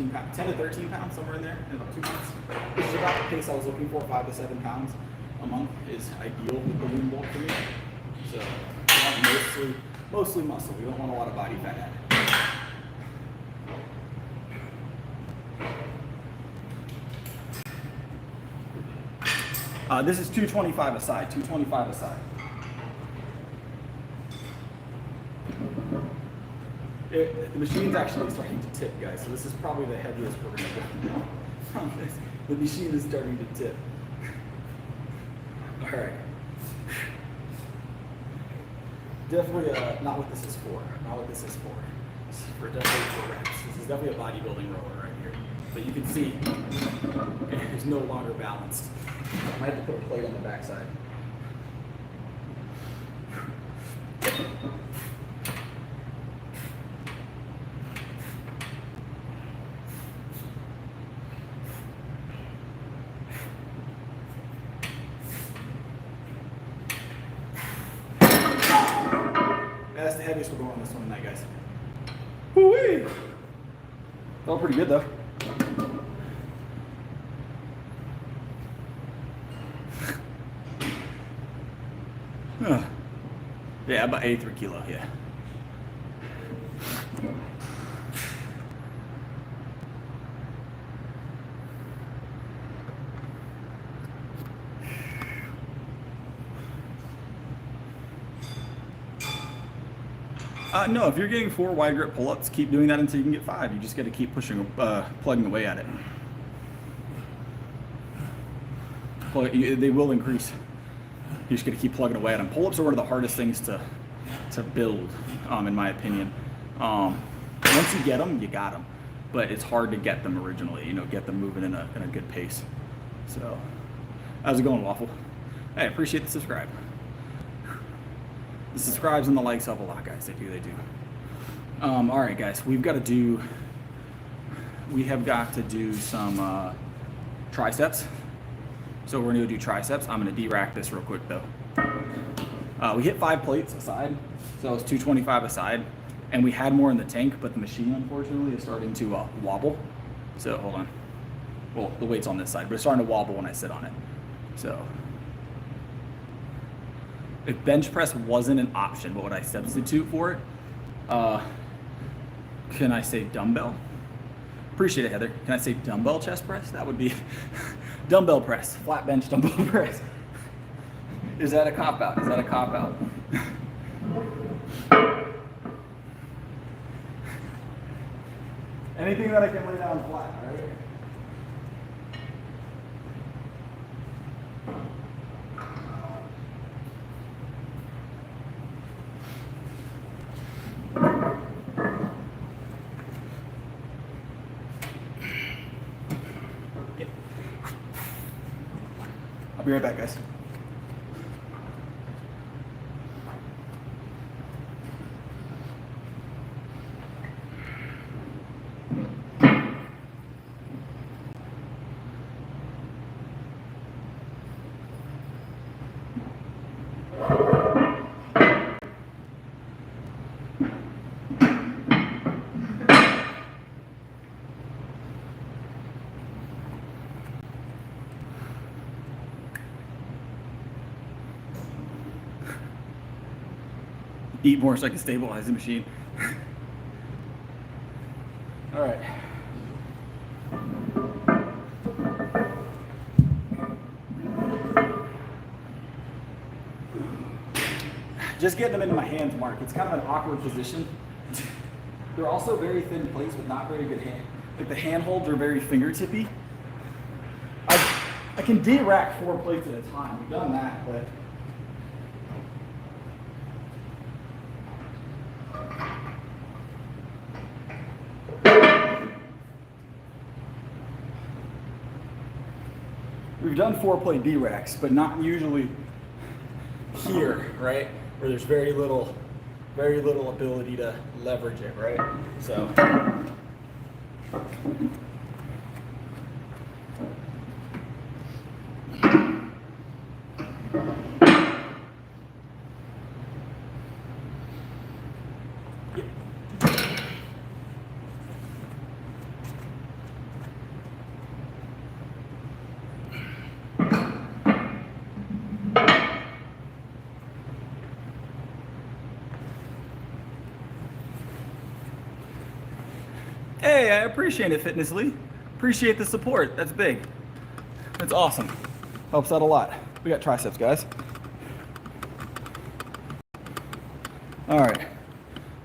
pounds, somewhere in there, in about 2 months. Which is about the pace I was looking for, 5 to 7 pounds a month is ideal with the lean bulk for me. So mostly muscle. We don't want a lot of body fat added. This is 225 a side. The machine's actually starting to tip, guys. So this is probably the heaviest we're going to go. The machine is starting to tip. All right. Definitely not what this is for. This is for definitely 4 reps. This is definitely a bodybuilding rower right here. But you can see it's no longer balanced. I might have to put a plate on the backside. That's the heaviest we're going on this one tonight, guys. Woo-wee! Felt pretty good though. Yeah, about 83 kilo, yeah. No, if you're getting 4 wide grip pull-ups, keep doing that until you can get 5. You just got to keep pushing, plugging away at it. They will increase. You just got to keep plugging away at them. Pull-ups are one of the hardest things to build, in my opinion. Once you get them, you got them. But it's hard to get them originally. You know, get them moving in a good pace. So, how's it going, Waffle? Hey, appreciate the subscribe. The subscribes and the likes help a lot, guys. They do. All right, guys. We have got to do some triceps. So we're gonna do triceps. I'm gonna de-rack this real quick though. We hit 5 plates a side, so it's 225 a side, and we had more in the tank, but the machine unfortunately is starting to wobble. So hold on. Well, the weight's on this side, but it's starting to wobble when I sit on it. So if bench press wasn't an option, what would I substitute for it? Can I say dumbbell? Appreciate it, Heather. Can I say dumbbell chest press? That would be dumbbell press, flat bench dumbbell press. Is that a cop out? Anything that I can lay down flat, right? I'll be right back, guys. Eat more so I can stabilize the machine. All right. Just getting them into my hands, Mark. It's kind of an awkward position. They're also very thin plates with not very good hand. Like the handholds are very fingertippy. I can de-rack 4 plates at a time. We've done that, but we've done 4-plate D-racks, but not usually here, right? Where there's very little ability to leverage it, right? So. Hey, I appreciate it, Fitness Lee. Appreciate the support. That's big. That's awesome. Helps out a lot. We got triceps, guys. All right,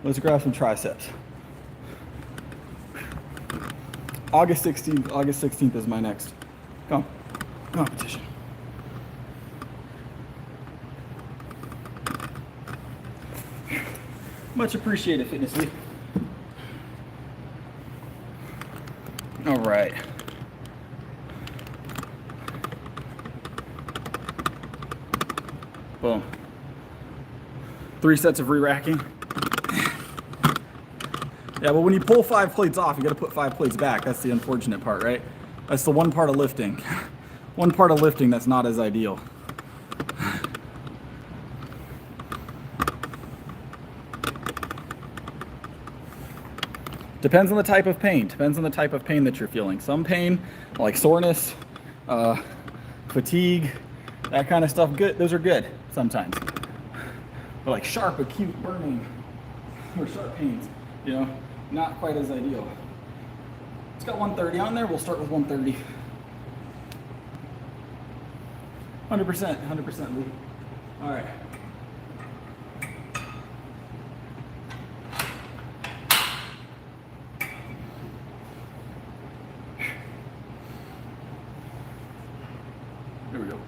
let's grab some triceps. August 16th is my next competition. Much appreciated, Fitness Lee. All right. Boom. 3 sets of re-racking. Yeah, well, when you pull 5 plates off, you got to put 5 plates back. That's the unfortunate part, right? That's the one part of lifting. One part of lifting that's not as ideal. Depends on the type of pain. Depends on the type of pain that you're feeling. Some pain, like soreness, fatigue, that kind of stuff, good. Those are good sometimes. But like sharp, acute burning, or sharp pains, you know, not quite as ideal. It's got 130 on there. We'll start with 130. 100%, Lee. All right. There we go.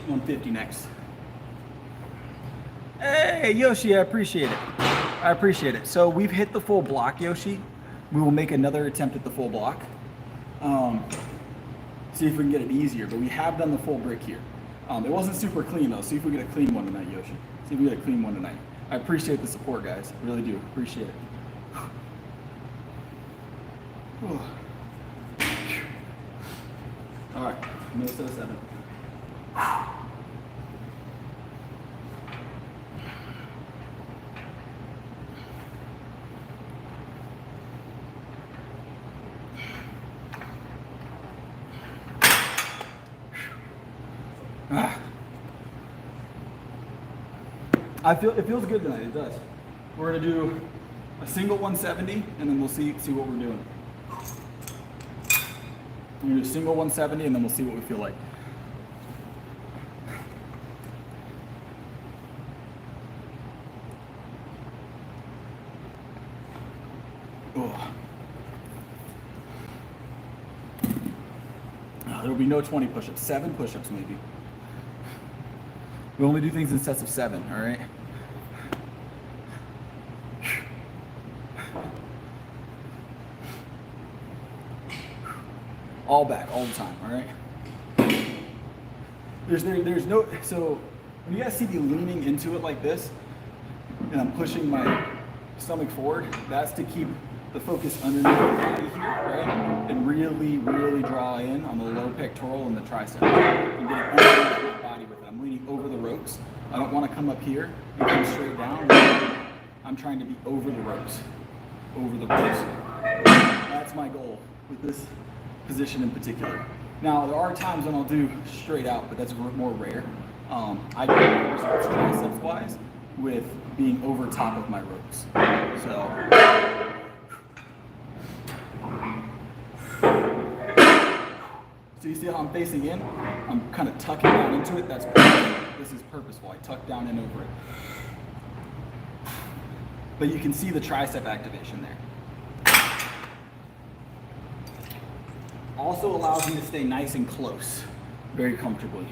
$150 next. Hey, Yoshi, I appreciate it. I appreciate it. So we've hit the full block, Yoshi. We will make another attempt at the full block. See if we can get it easier, but we have done the full brick here. It wasn't super clean though. See if we get a clean one tonight, Yoshi. See if we get a clean one tonight. I appreciate the support, guys. I really do. Appreciate it. All right, no set of 7. It feels good tonight. It does. We're gonna do a single 170, and then we'll see what we're doing. I'm gonna do single 170 and then we'll see what we feel like. There'll be no 20 push-ups, 7 push-ups maybe. We only do things in sets of 7, all right? All back, all the time, all right? There's no, so when you guys see me leaning into it like this, and I'm pushing my stomach forward, that's to keep the focus underneath the body here, right? And really, really draw in on the low pectoral and the tricep. I'm getting underneath my body with it. I'm leaning over the ropes. I don't want to come up here and come straight down. I'm trying to be over the ropes. Over the ropes. That's my goal with this position in particular. Now, there are times when I'll do straight out, but that's more rare. I get results triceps-wise with being over top of my ropes. So you see how I'm facing in? I'm kind of tucking down into it. That's purposeful. This is purposeful. I tuck down in over it. But you can see the tricep activation there. Also allows me to stay nice and close, very comfortably.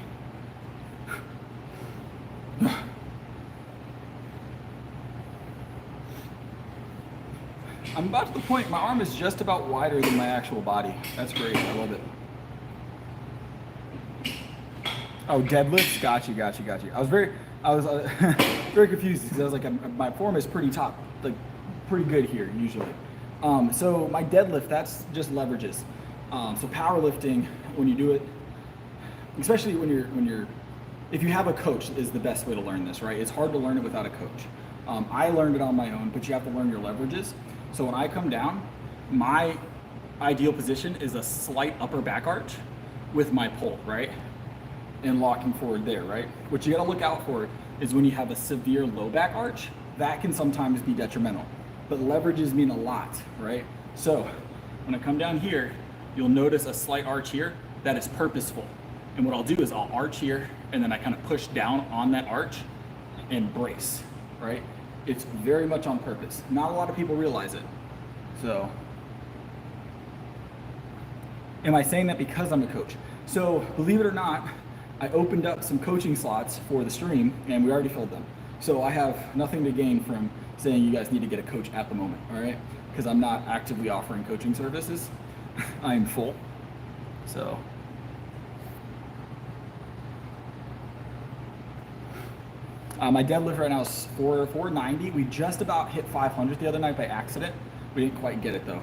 I'm about to the point, my arm is just about wider than my actual body. That's great, I love it. Oh, deadlifts? Got you. I was very very confused because I was like, my form is pretty good here usually. So my deadlift, that's just leverages. So powerlifting, when you do it, especially if you have a coach, is the best way to learn this, right? It's hard to learn it without a coach. I learned it on my own, but you have to learn your leverages. So when I come down, my ideal position is a slight upper back arch with my pull, right? And locking forward there, right? What you gotta look out for is when you have a severe low back arch, that can sometimes be detrimental. But leverages mean a lot, right? So when I come down here, you'll notice a slight arch here that is purposeful. And what I'll do is I'll arch here and then I kind of push down on that arch and brace, right? It's very much on purpose. Not a lot of people realize it. So, am I saying that because I'm a coach? So, believe it or not, I opened up some coaching slots for the stream and we already filled them. So I have nothing to gain from saying you guys need to get a coach at the moment, all right? Because I'm not actively offering coaching services. I'm full, so. My deadlift right now is 490. We just about hit 500 the other night by accident. We didn't quite get it though.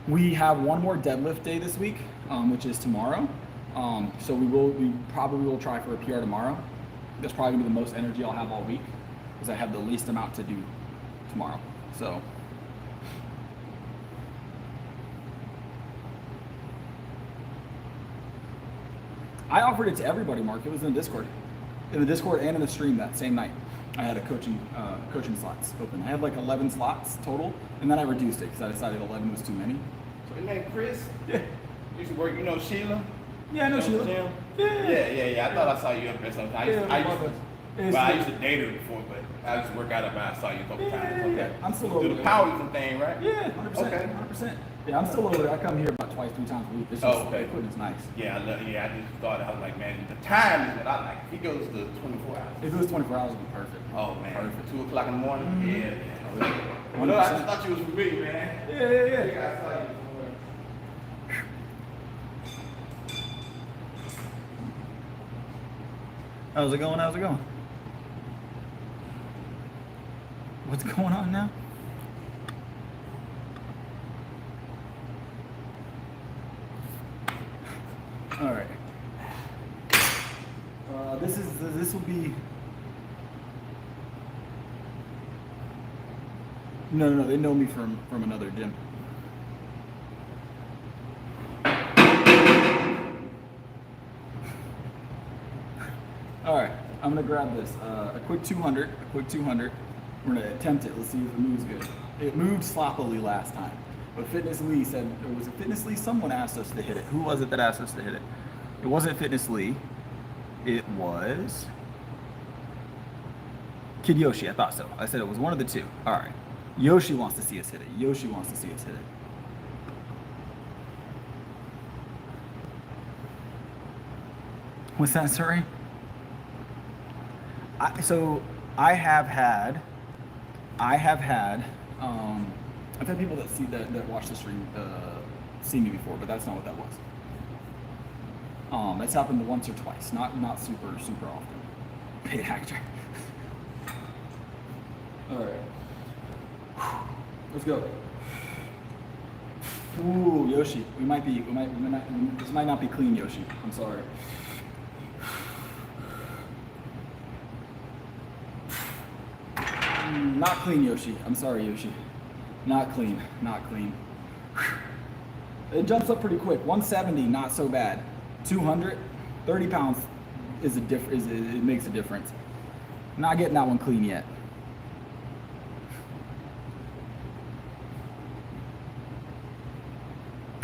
We have one more deadlift day this week, which is tomorrow. So we probably will try for a PR tomorrow. That's probably gonna be the most energy I'll have all week because I have the least amount to do tomorrow. So. I offered it to everybody, Mark. It was in the Discord. In the Discord and in the stream that same night. I had a coaching slots open. I had like 11 slots total, and then I reduced it because I decided 11 was too many.
So your name Chris?
Yeah.
You used to work, you know Sheila?
Yeah, I know Sheila.
Yeah. I thought I saw you up there sometimes. I used to date her before, but I used to work out of mine. I saw you a couple times. Okay.
Yeah, I'm still over there.
Do the powerlifting thing, right?
Yeah, 100%.
Okay.
100%. Yeah, I'm still over there. I come here about 2-3 times a week. It's just, the equipment's nice.
Yeah, I just thought, I was like, man, the time is what I like. If he goes to 24 hours.
If it was 24 hours, it'd be perfect.
Oh, man.
Perfect.
2 o'clock in the morning?
Mm-hmm.
Yeah. No, I just thought you was from me, man.
Yeah.
I saw you somewhere.
How's it going? What's going on now? All right. This will be. No. They know me from another gym. All right, I'm gonna grab this. A quick 200. We're gonna attempt it. Let's see if it moves good. It moved sloppily last time. But Fitness Lee said, or was it Fitness Lee? Someone asked us to hit it. Who was it that asked us to hit it? It wasn't Fitness Lee. It was Kid Yoshi. I thought so. I said it was one of the two. All right. Yoshi wants to see us hit it. Yoshi wants to see us hit it. What's that, sorry? I've had people that watch the stream see me before, but that's not what that was. That's happened once or twice, not super often. Paid actor. All right, let's go. Ooh, Yoshi, this might not be clean, Yoshi. I'm sorry. Not clean, Yoshi. I'm sorry, Yoshi. Not clean. Not clean. It jumps up pretty quick. 170, not so bad. 200, 30 pounds it makes a difference. Not getting that one clean yet.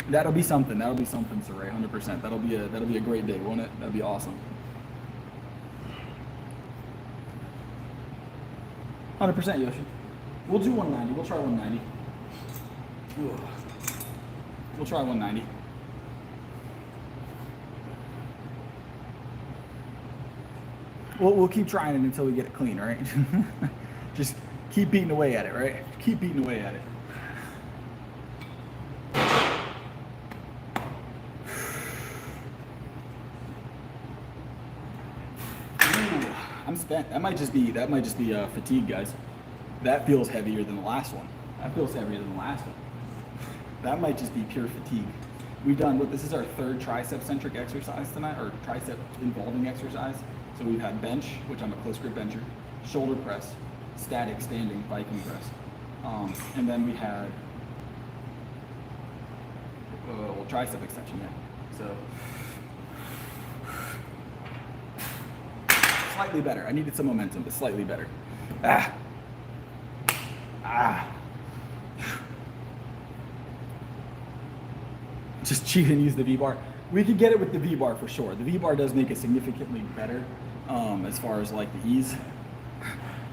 That'll be something. That'll be something, Saray. 100%. That'll be a great day, won't it? That'll be awesome. 100%, Yoshi. We'll do 190. We'll try 190. We'll try 190. We'll keep trying it until we get it clean, right? Just keep beating away at it, right? Keep beating away at it. I'm spent. That might just be fatigue, guys. That feels heavier than the last one. That feels heavier than the last one. That might just be pure fatigue. This is our third tricep centric exercise tonight, or tricep involving exercise. So we've had bench, which I'm a close grip bencher, shoulder press, static standing Viking press, and then we had tricep extension. Yeah. So. Slightly better. I needed some momentum, but slightly better. Just cheat and use the V-bar. We could get it with the V-bar for sure. The V-bar does make it significantly better as far as like the ease.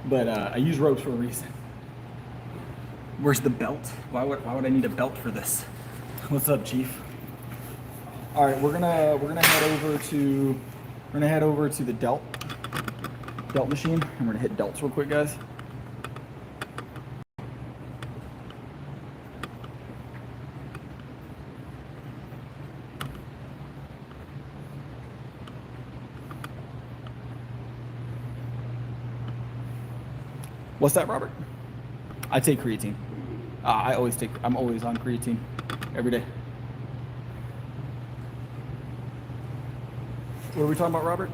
But I use ropes for a reason. Where's the belt? Why would I need a belt for this? What's up, Chief? All right, we're gonna head over to the delt machine. I'm gonna hit delts real quick, guys. What's that, Robert? I take creatine. I'm always on creatine every day. What are we talking about, Robert?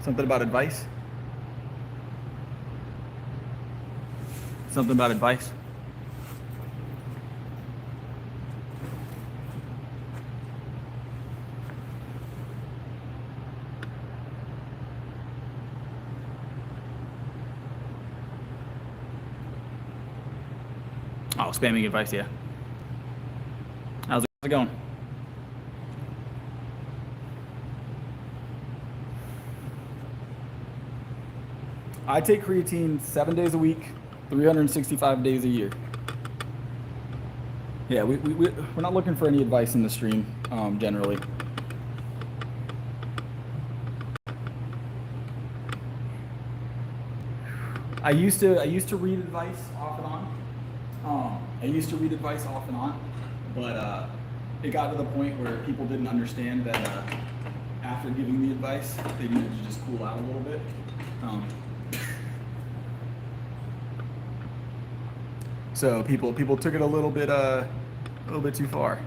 Something about advice? Something about advice? Oh, spamming advice, yeah. How's it going? I take creatine 7 days a week, 365 days a year. Yeah, we're not looking for any advice in the stream, generally. I used to read advice off and on. But it got to the point where people didn't understand that after giving the advice, they needed to just cool out a little bit. So people took it a little bit too far.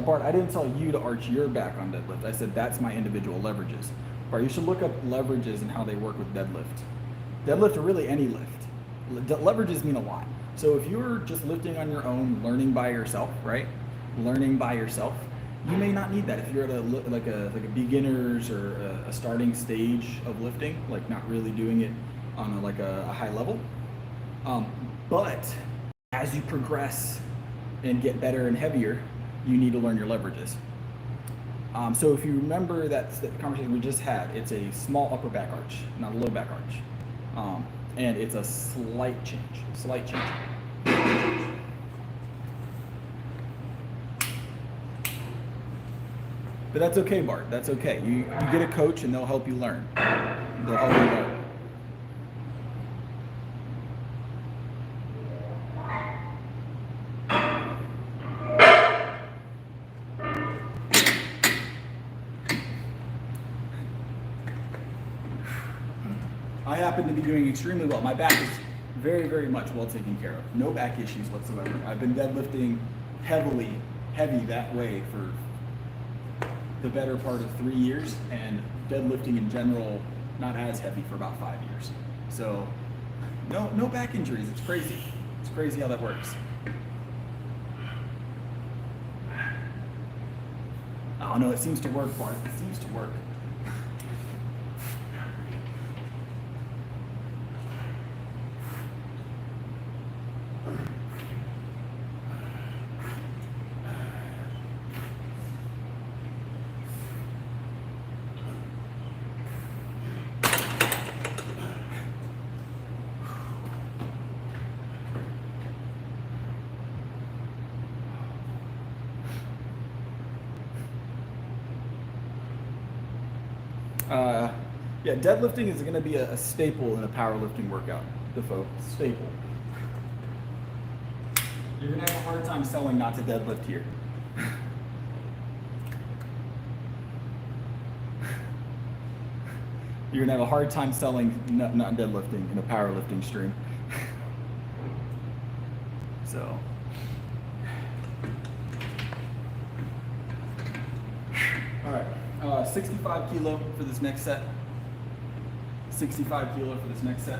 Bart, I didn't tell you to arch your back on deadlift. I said that's my individual leverages. Bart, you should look up leverages and how they work with deadlift. Deadlift or really any lift. Leverages mean a lot. So if you're just lifting on your own, learning by yourself, right? Learning by yourself, You may not need that if you're at like a beginner's or a starting stage of lifting, like not really doing it on a high level. But as you progress and get better and heavier, you need to learn your leverages. So if you remember that conversation we just had, it's a small upper back arch, not a low back arch. And it's a slight change. But that's okay, Bart, that's okay. You get a coach and they'll help you learn. They'll help you learn. I happen to be doing extremely well. My back is very, very much well taken care of. No back issues whatsoever. I've been deadlifting heavy that way for the better part of 3 years, and deadlifting in general not as heavy for about 5 years. So no back injuries. It's crazy. It's crazy how that works. Oh no, it seems to work, Bart. It seems to work. Yeah, deadlifting is going to be a staple in a powerlifting workout, Defoe. Staple. You're going to have a hard time selling not to deadlift here. You're going to have a hard time selling not deadlifting in a powerlifting stream. So. All right, 65 kilo for this next set. 65 kilo for this next set.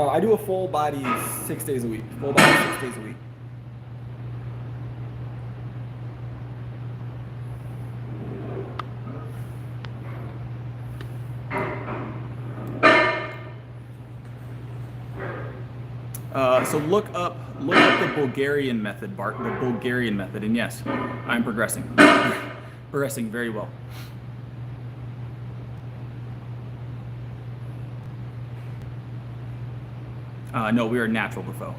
I do a full body 6 days a week. Full body 6 days a week. So look up the Bulgarian method, Bart. The Bulgarian method, and yes, I'm progressing. Progressing very well. No, we are natural, Defoe.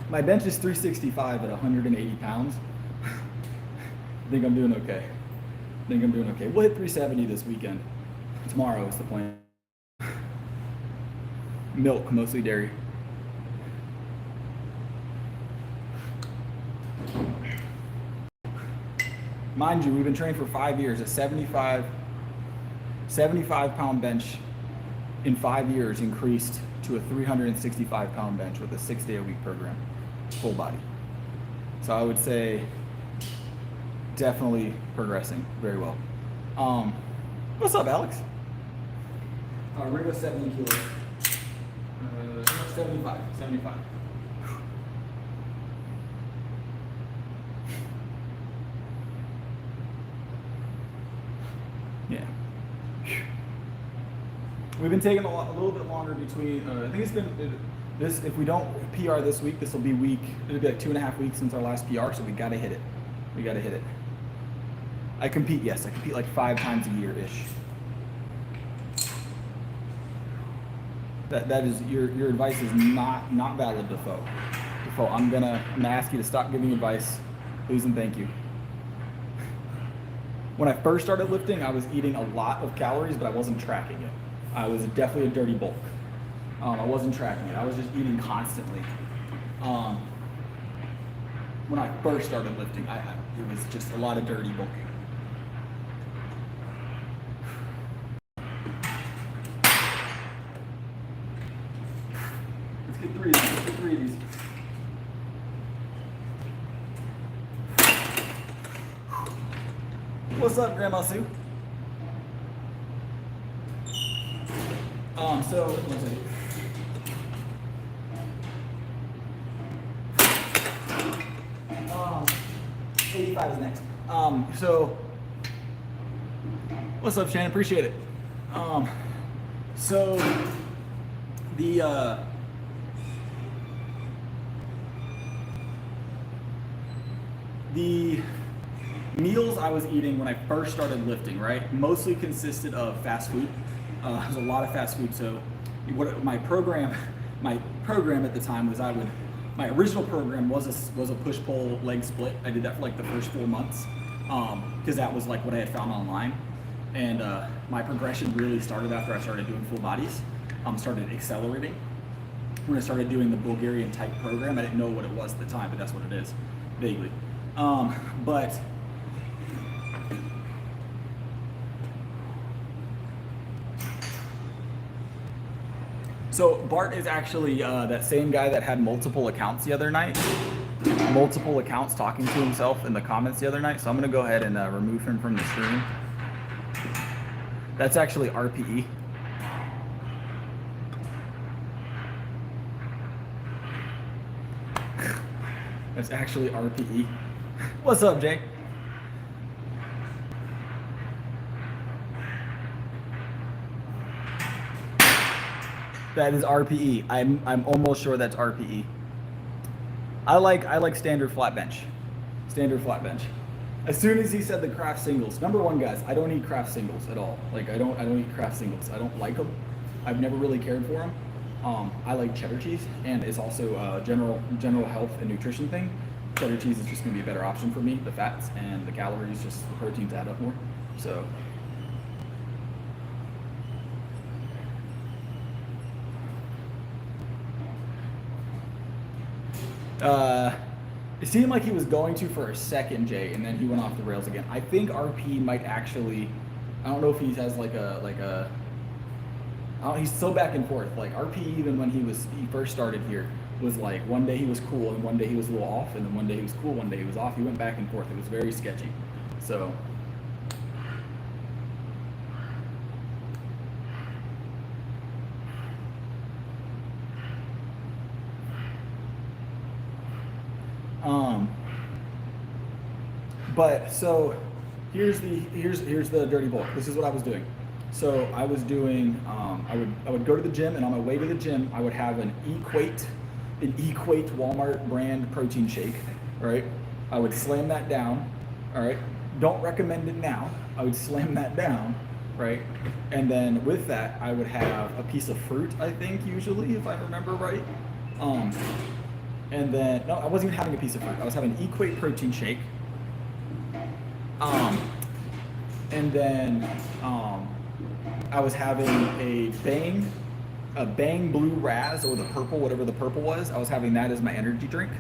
My bench is 365 at 180 pounds. I think I'm doing okay. We'll hit 370 this weekend. Tomorrow is the plan. Milk, mostly dairy. Mind you, we've been training for 5 years. A 75 pound bench in 5 years increased to a 365 pound bench with a 6 day a week program, full body. So I would say definitely progressing very well. What's up, Alex? We're gonna go 70 kilos. 75. Yeah. We've been taking a little bit longer between, I think it's been, if we don't PR this week, it'll be like 2.5 weeks since our last PR, so we gotta hit it. I compete like 5 times a year-ish. That is, your advice is not valid, Defoe. I'm gonna ask you to stop giving advice, please and thank you. When I first started lifting, I was eating a lot of calories, but I wasn't tracking it. I was definitely a dirty bulk. I wasn't tracking it. I was just eating constantly. When I first started lifting, it was just a lot of dirty bulking. Let's get 3 of these. Let's get 3 of these. What's up, Grandma Sue? So let's see. 85 is next. So what's up, Shannon? Appreciate it. So the meals I was eating when I first started lifting, right, mostly consisted of fast food. There's a lot of fast food. So what my program at the time was my original program was a push-pull leg split. I did that for like the first 4 months because that was like what I had found online. And my progression really started after I started doing full bodies. Started accelerating. When I started doing the Bulgarian type program, I didn't know what it was at the time, but that's what it is, vaguely. But so Bart is actually that same guy that had multiple accounts the other night, multiple accounts talking to himself in the comments the other night. So I'm gonna go ahead and remove him from the stream. That's actually RPE. That's actually RPE. What's up, Jake? That is RPE. I'm almost sure that's RPE. I like standard flat bench. Standard flat bench. As soon as he said the craft singles, number one, guys, I don't eat craft singles at all. Like I don't eat craft singles. I don't like them. I've never really cared for them. I like cheddar cheese, and it's also a general health and nutrition thing. Cheddar cheese is just gonna be a better option for me. The fats and the calories, just the proteins add up more. So. It seemed like he was going to for a second, Jay, and then he went off the rails again. I think RP might actually, I don't know if he has he's so back and forth. Like RP, even when he first started here, was like one day he was cool and one day he was a little off, and then one day he was cool, one day he was off. He went back and forth. It was very sketchy. So. But so here's the dirty bulk. This is what I was doing. So I was doing I would go to the gym, and on my way to the gym I would have an Equate Walmart brand protein shake. All right, I would slam that down. All right, don't recommend it now. I would slam that down, right? And then with that I would have a piece of fruit, I think, usually, if I remember right. And then no, I wasn't even having a piece of fruit. I was having an Equate protein shake. And then I was having a Bang Blue Raz, or the purple, whatever the purple was. I was having that as my energy drink.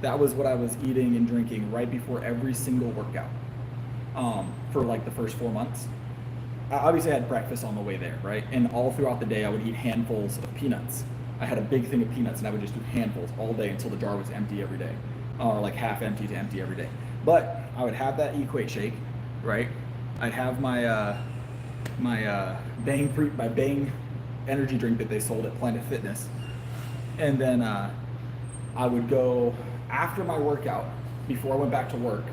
That was what I was eating and drinking right before every single workout for like the first 4 months. I obviously had breakfast on the way there, right? And all throughout the day I would eat handfuls of peanuts. I had a big thing of peanuts, and I would just do handfuls all day until the jar was empty every day, or like half empty to empty every day. But I would have that Equate shake, right? I'd have my Bang energy drink that they sold at Planet Fitness, and then I would go after my workout, before I went back to work.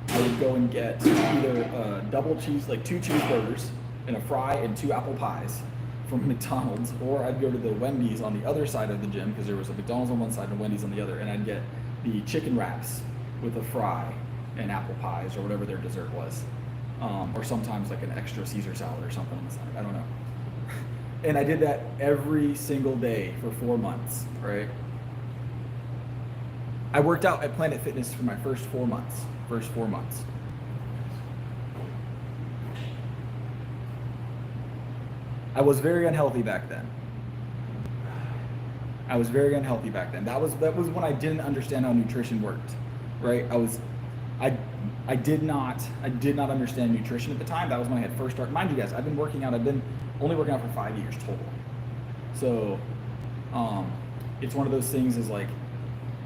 I would go and get either double cheese, like 2 cheeseburgers and a fry and 2 apple pies from McDonald's, or I'd go to the Wendy's on the other side of the gym, because there was a McDonald's on one side and a Wendy's on the other, and I'd get the chicken wraps with a fry and apple pies, or whatever their dessert was, or sometimes like an extra Caesar salad or something on the side. I don't know. And I did that every single day for 4 months, right? I worked out at Planet Fitness for my first 4 months. I was very unhealthy back then. I was very unhealthy back then. That was when I didn't understand how nutrition worked, right? I did not understand nutrition at the time. That was when I had first started. Mind you guys, I've been only working out for 5 years total. So it's one of those things is like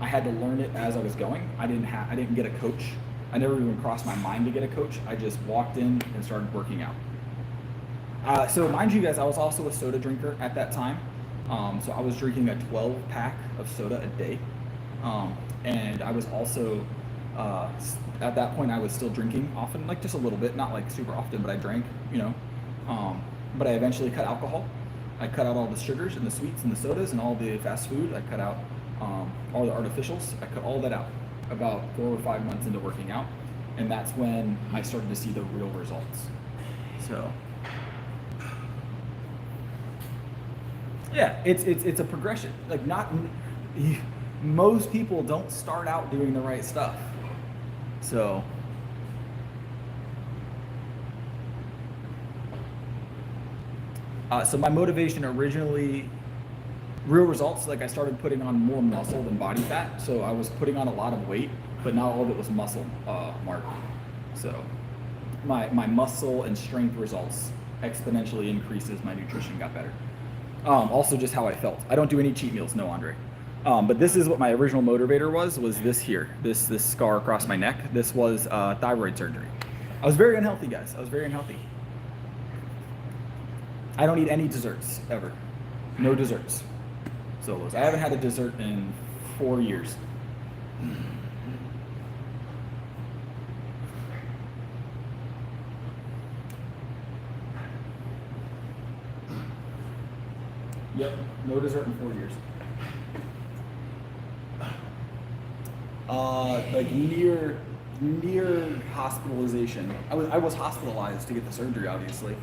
I had to learn it as I was going. I didn't get a coach. I never even crossed my mind to get a coach. I just walked in and started working out. So mind you guys, I was also a soda drinker at that time. So I was drinking a 12-pack of soda a day. And I was also, at that point, I was still drinking often, like just a little bit, not like super often, but I drank, you know. But I eventually cut alcohol. I cut out all the sugars and the sweets and the sodas and all the fast food. I cut out all the artificials. I cut all that out about 4 or 5 months into working out. And that's when I started to see the real results. So yeah, it's a progression. Like most people don't start out doing the right stuff. So so my motivation originally, real results, like I started putting on more muscle than body fat. So I was putting on a lot of weight, but not all of it was muscle, Mark. So my muscle and strength results exponentially increased as my nutrition got better. Also just how I felt. I don't do any cheat meals, no, Andre. But this is what my original motivator was this here, this scar across my neck. This was thyroid surgery. I was very unhealthy, guys. I was very unhealthy. I don't eat any desserts, ever. No desserts. Solos. I haven't had a dessert in 4 years. Yep, no dessert in 4 years. Like near hospitalization. I was hospitalized to get the surgery, obviously.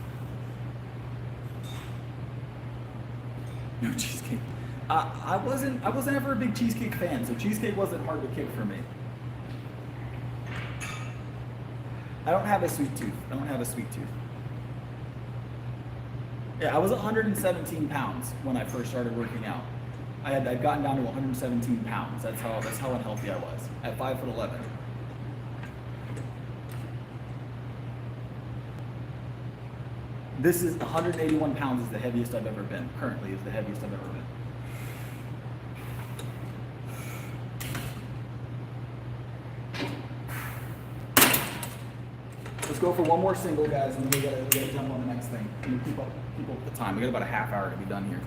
No cheesecake. I wasn't ever a big cheesecake fan, so cheesecake wasn't hard to kick for me. I don't have a sweet tooth. Yeah, I was 117 pounds when I first started working out. I'd gotten down to 117 pounds. That's how unhealthy I was at 5'11". This is 181 pounds is the heaviest I've ever been. Currently is the heaviest I've ever been. Let's go for one more single, guys, and then we gotta jump on the next thing. And keep up the time. We got about a half hour to be done here.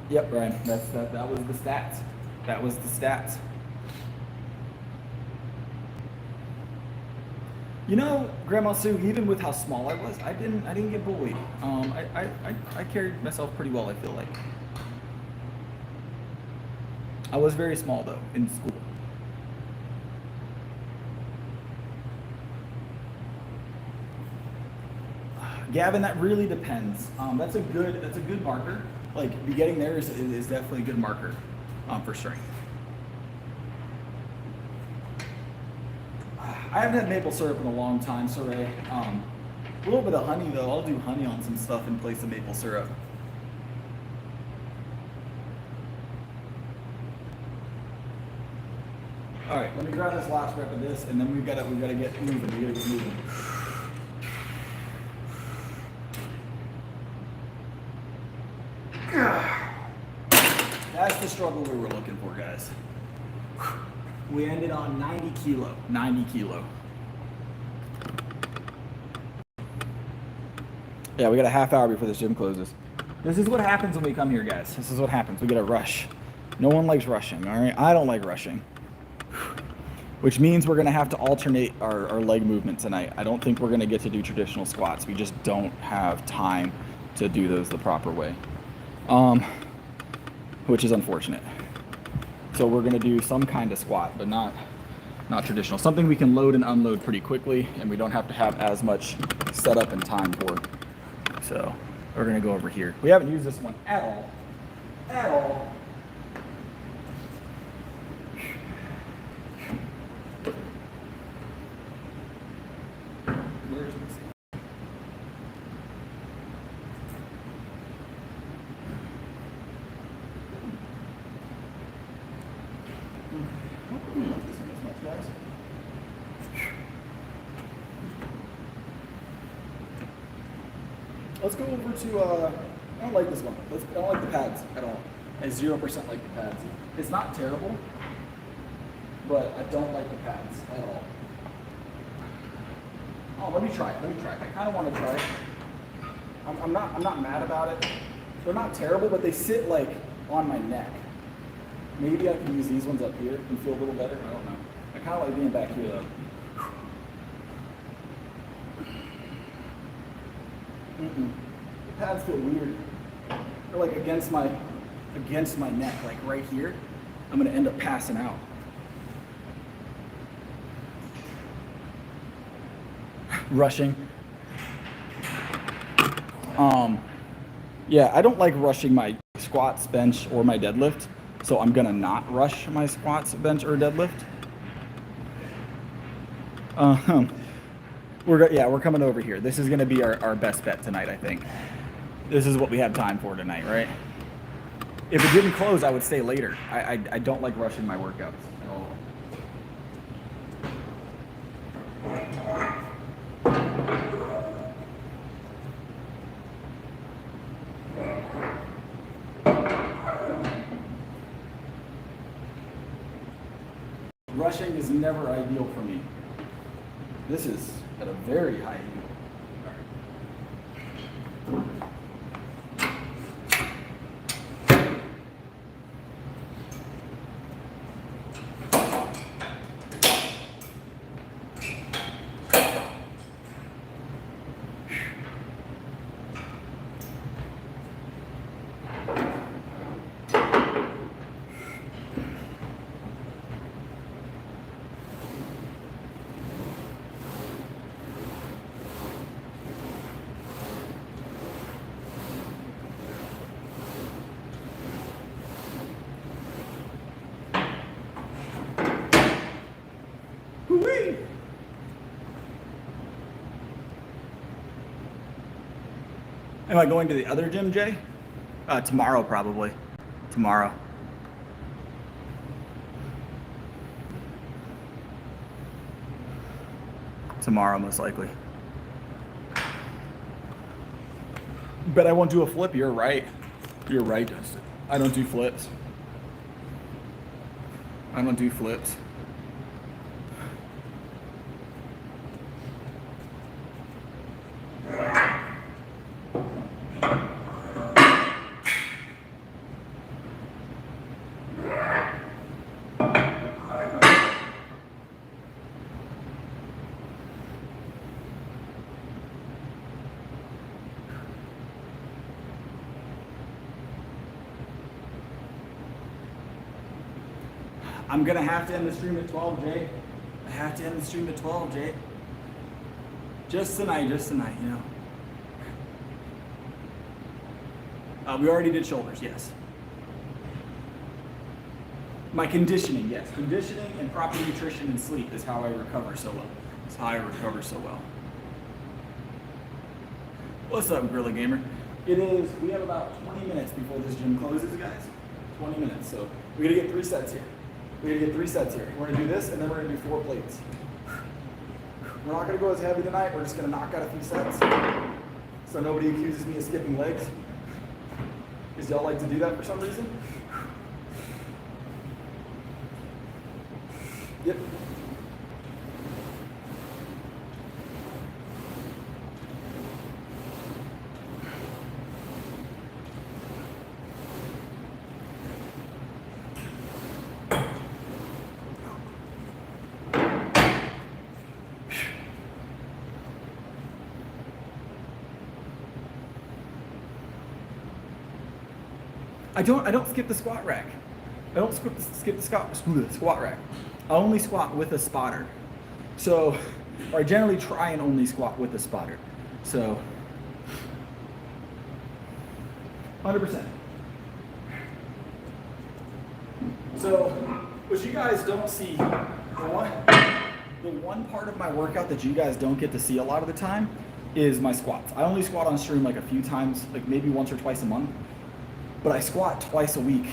Yep, Brian. That was the stats. That was the stats. You know, Grandma Sue, even with how small I was, I didn't get bullied. I carried myself pretty well, I feel like. I was very small though in school. Gavin, that really depends. That's a good marker. Like getting there is definitely a good marker for strength. I haven't had maple syrup in a long time, Saray. A little bit of honey though. I'll do honey on some stuff in place of maple syrup. All right, let me grab this last rep of this, and then we gotta get moving. That's the struggle we were looking for, guys. We ended on 90 kilo. Yeah, we got a half hour before this gym closes. This is what happens when we come here, guys. This is what happens. We get a rush. No one likes rushing, all right? I don't like rushing. Which means we're gonna have to alternate our leg movement tonight. I don't think we're gonna get to do traditional squats. We just don't have time to do those the proper way. Which is unfortunate. So we're gonna do some kind of squat, but not traditional. Something we can load and unload pretty quickly, and we don't have to have as much setup and time for. So we're gonna go over here. We haven't used this one at all. Let's go over to, I don't like this one. I don't like the pads at all. I 0% like the pads. It's not terrible, but I don't like the pads at all. Oh, let me try it. I kind of want to try it. I'm not mad about it. They're not terrible, but they sit like on my neck. Maybe I can use these ones up here and feel a little better. I don't know. I kind of like being back here though. The pads feel weird. They're like against my neck, like right here. I'm gonna end up passing out. Rushing. Yeah, I don't like rushing my squats, bench, or my deadlift. So I'm gonna not rush my squats, bench, or deadlift. We're coming over here. This is gonna be our best bet tonight, I think. This is what we have time for tonight, right? If it didn't close, I would stay later. I don't like rushing my workouts at all. Rushing is never ideal for me. This is at a very high angle. Am I going to the other gym, Jay? Tomorrow, probably. Tomorrow. Tomorrow, most likely. Bet I won't do a flip. You're right. You're right, Dustin. I don't do flips. I don't do flips. I'm gonna have to end the stream at 12, Jay. I have to end the stream at 12, Jay. Just tonight, you know. We already did shoulders, yes. My conditioning, yes. Conditioning and proper nutrition and sleep is how I recover so well. It's how I recover so well. What's up, Gorilla Gamer? We have about 20 minutes before this gym closes, guys. 20 minutes, so we gotta get 3 sets here. We're gonna do this, and then we're gonna do 4 plates. We're not gonna go as heavy tonight. We're just gonna knock out a few sets, so nobody accuses me of skipping legs. Because y'all like to do that for some reason. Yep. I don't skip the squat rack. I don't skip the squat rack. I only squat with a spotter. So, or I generally try and only squat with a spotter. So, 100%. So, what you guys don't see, the one part of my workout that you guys don't get to see a lot of the time is my squats. I only squat on stream like a few times, like maybe once or twice a month. But I squat twice a week,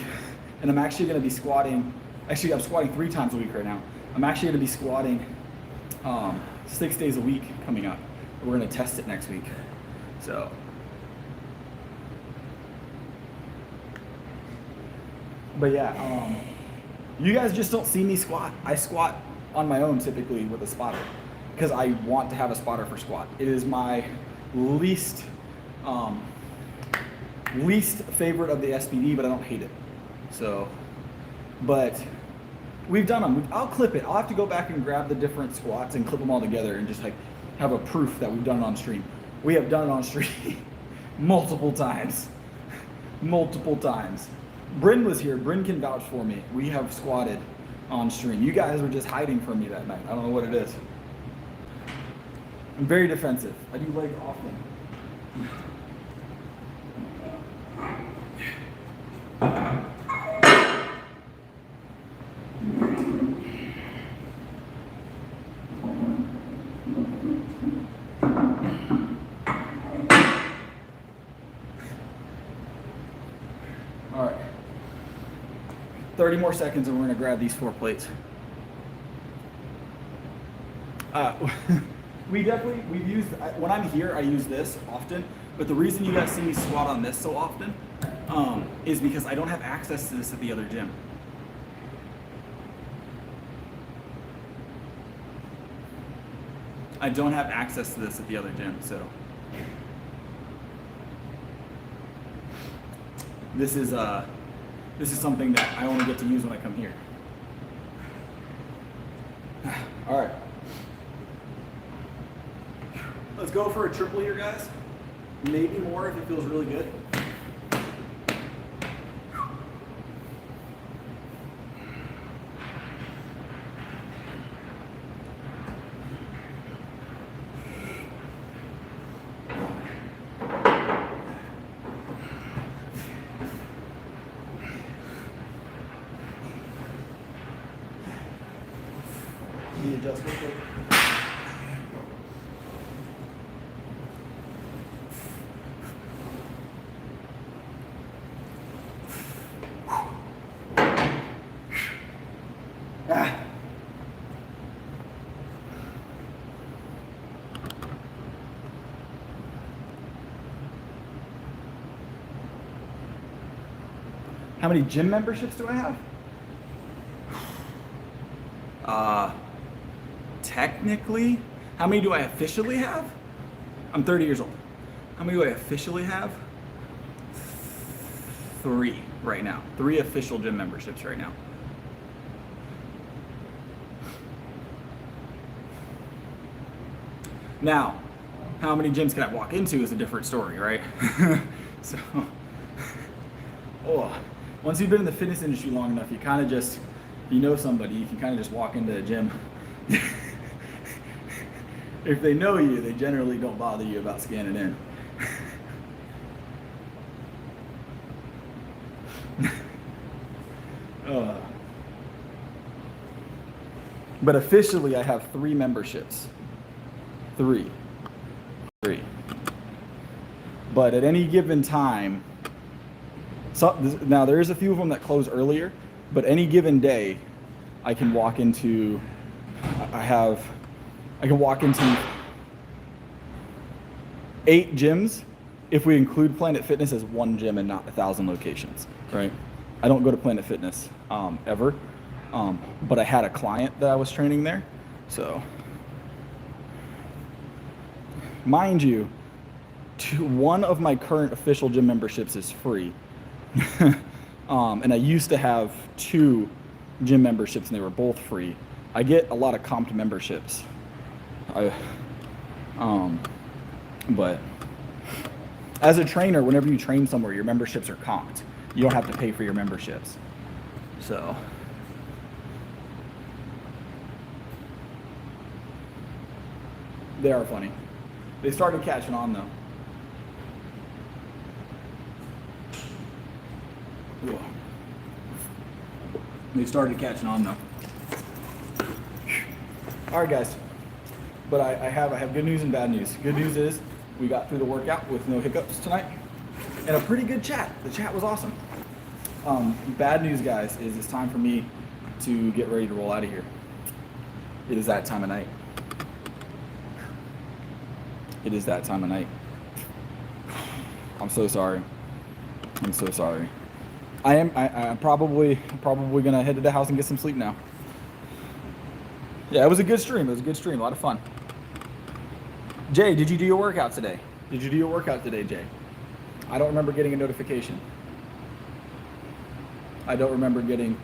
and I'm actually going to be squatting, I'm squatting 3 times a week right now. I'm actually going to be squatting 6 days a week coming up. We're going to test it next week. So But yeah, you guys just don't see me squat. I squat on my own typically with a spotter because I want to have a spotter for squat. It is my least favorite of the SPD, but I don't hate it. So, but we've done them. I'll clip it. I'll have to go back and grab the different squats and clip them all together and just like have a proof that we've done it on stream. We have done it on stream multiple times. Multiple times. Bryn was here. Bryn can vouch for me. We have squatted on stream. You guys were just hiding from me that night. I don't know what it is. I'm very defensive. I do leg often. All right. 30 more seconds and we're gonna grab these 4 plates. We've used, when I'm here, I use this often, but the reason you guys see me squat on this so often is because I don't have access to this at the other gym. I don't have access to this at the other gym, so. This is something that I only get to use when I come here. All right. Let's go for a triple here, guys. Maybe more if it feels really good. The adjustment. How many gym memberships do I have? Technically, how many do I officially have? I'm 30 years old. How many do I officially have? 3 right now. 3 official gym memberships right now. Now, how many gyms can I walk into is a different story, right? So, once you've been in the fitness industry long enough, you kind of just, if you know somebody, you can kind of just walk into a gym. If they know you, they generally don't bother you about scanning in. But officially, I have 3 memberships. 3. But at any given time, now there is a few of them that close earlier, but any given day, I can walk into, I can walk into 8 gyms if we include Planet Fitness as one gym and not 1,000 locations, right? I don't go to Planet Fitness ever, but I had a client that I was training there, so. Mind you, one of my current official gym memberships is free. And I used to have 2 gym memberships and they were both free. I get a lot of comped memberships. But as a trainer, whenever you train somewhere, your memberships are comped. You don't have to pay for your memberships. So. They are funny. They started catching on though. They started catching on though. All right, guys. But I have good news and bad news. Good news is we got through the workout with no hiccups tonight, and a pretty good chat. The chat was awesome. Bad news, guys, is it's time for me to get ready to roll out of here. It is that time of night. It is that time of night. I'm so sorry. I'm so sorry. I'm probably gonna head to the house and get some sleep now. Yeah, it was a good stream. It was a good stream. A lot of fun. Jay, did you do your workout today? Did you do your workout today, Jay? I don't remember getting a notification. I don't remember getting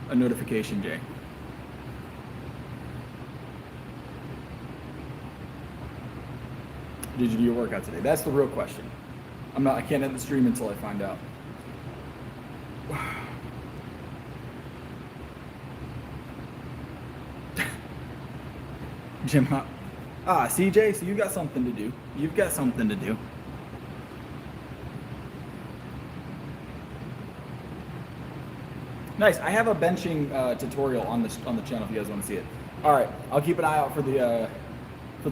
a notification, Jay. Did you do your workout today? That's the real question. I can't end the stream until I find out. Jim, CJ, so you got something to do. You've got something to do. Nice. I have a benching tutorial on the channel if you guys want to see it. All right, I'll keep an eye out for the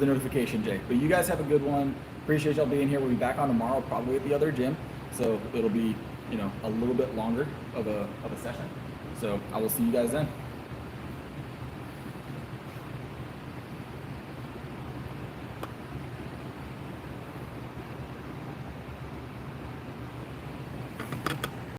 notification, Jay. But you guys have a good one. Appreciate y'all being here. We'll be back on tomorrow, probably at the other gym. So it'll be, a little bit longer of a session. So I will see you guys then.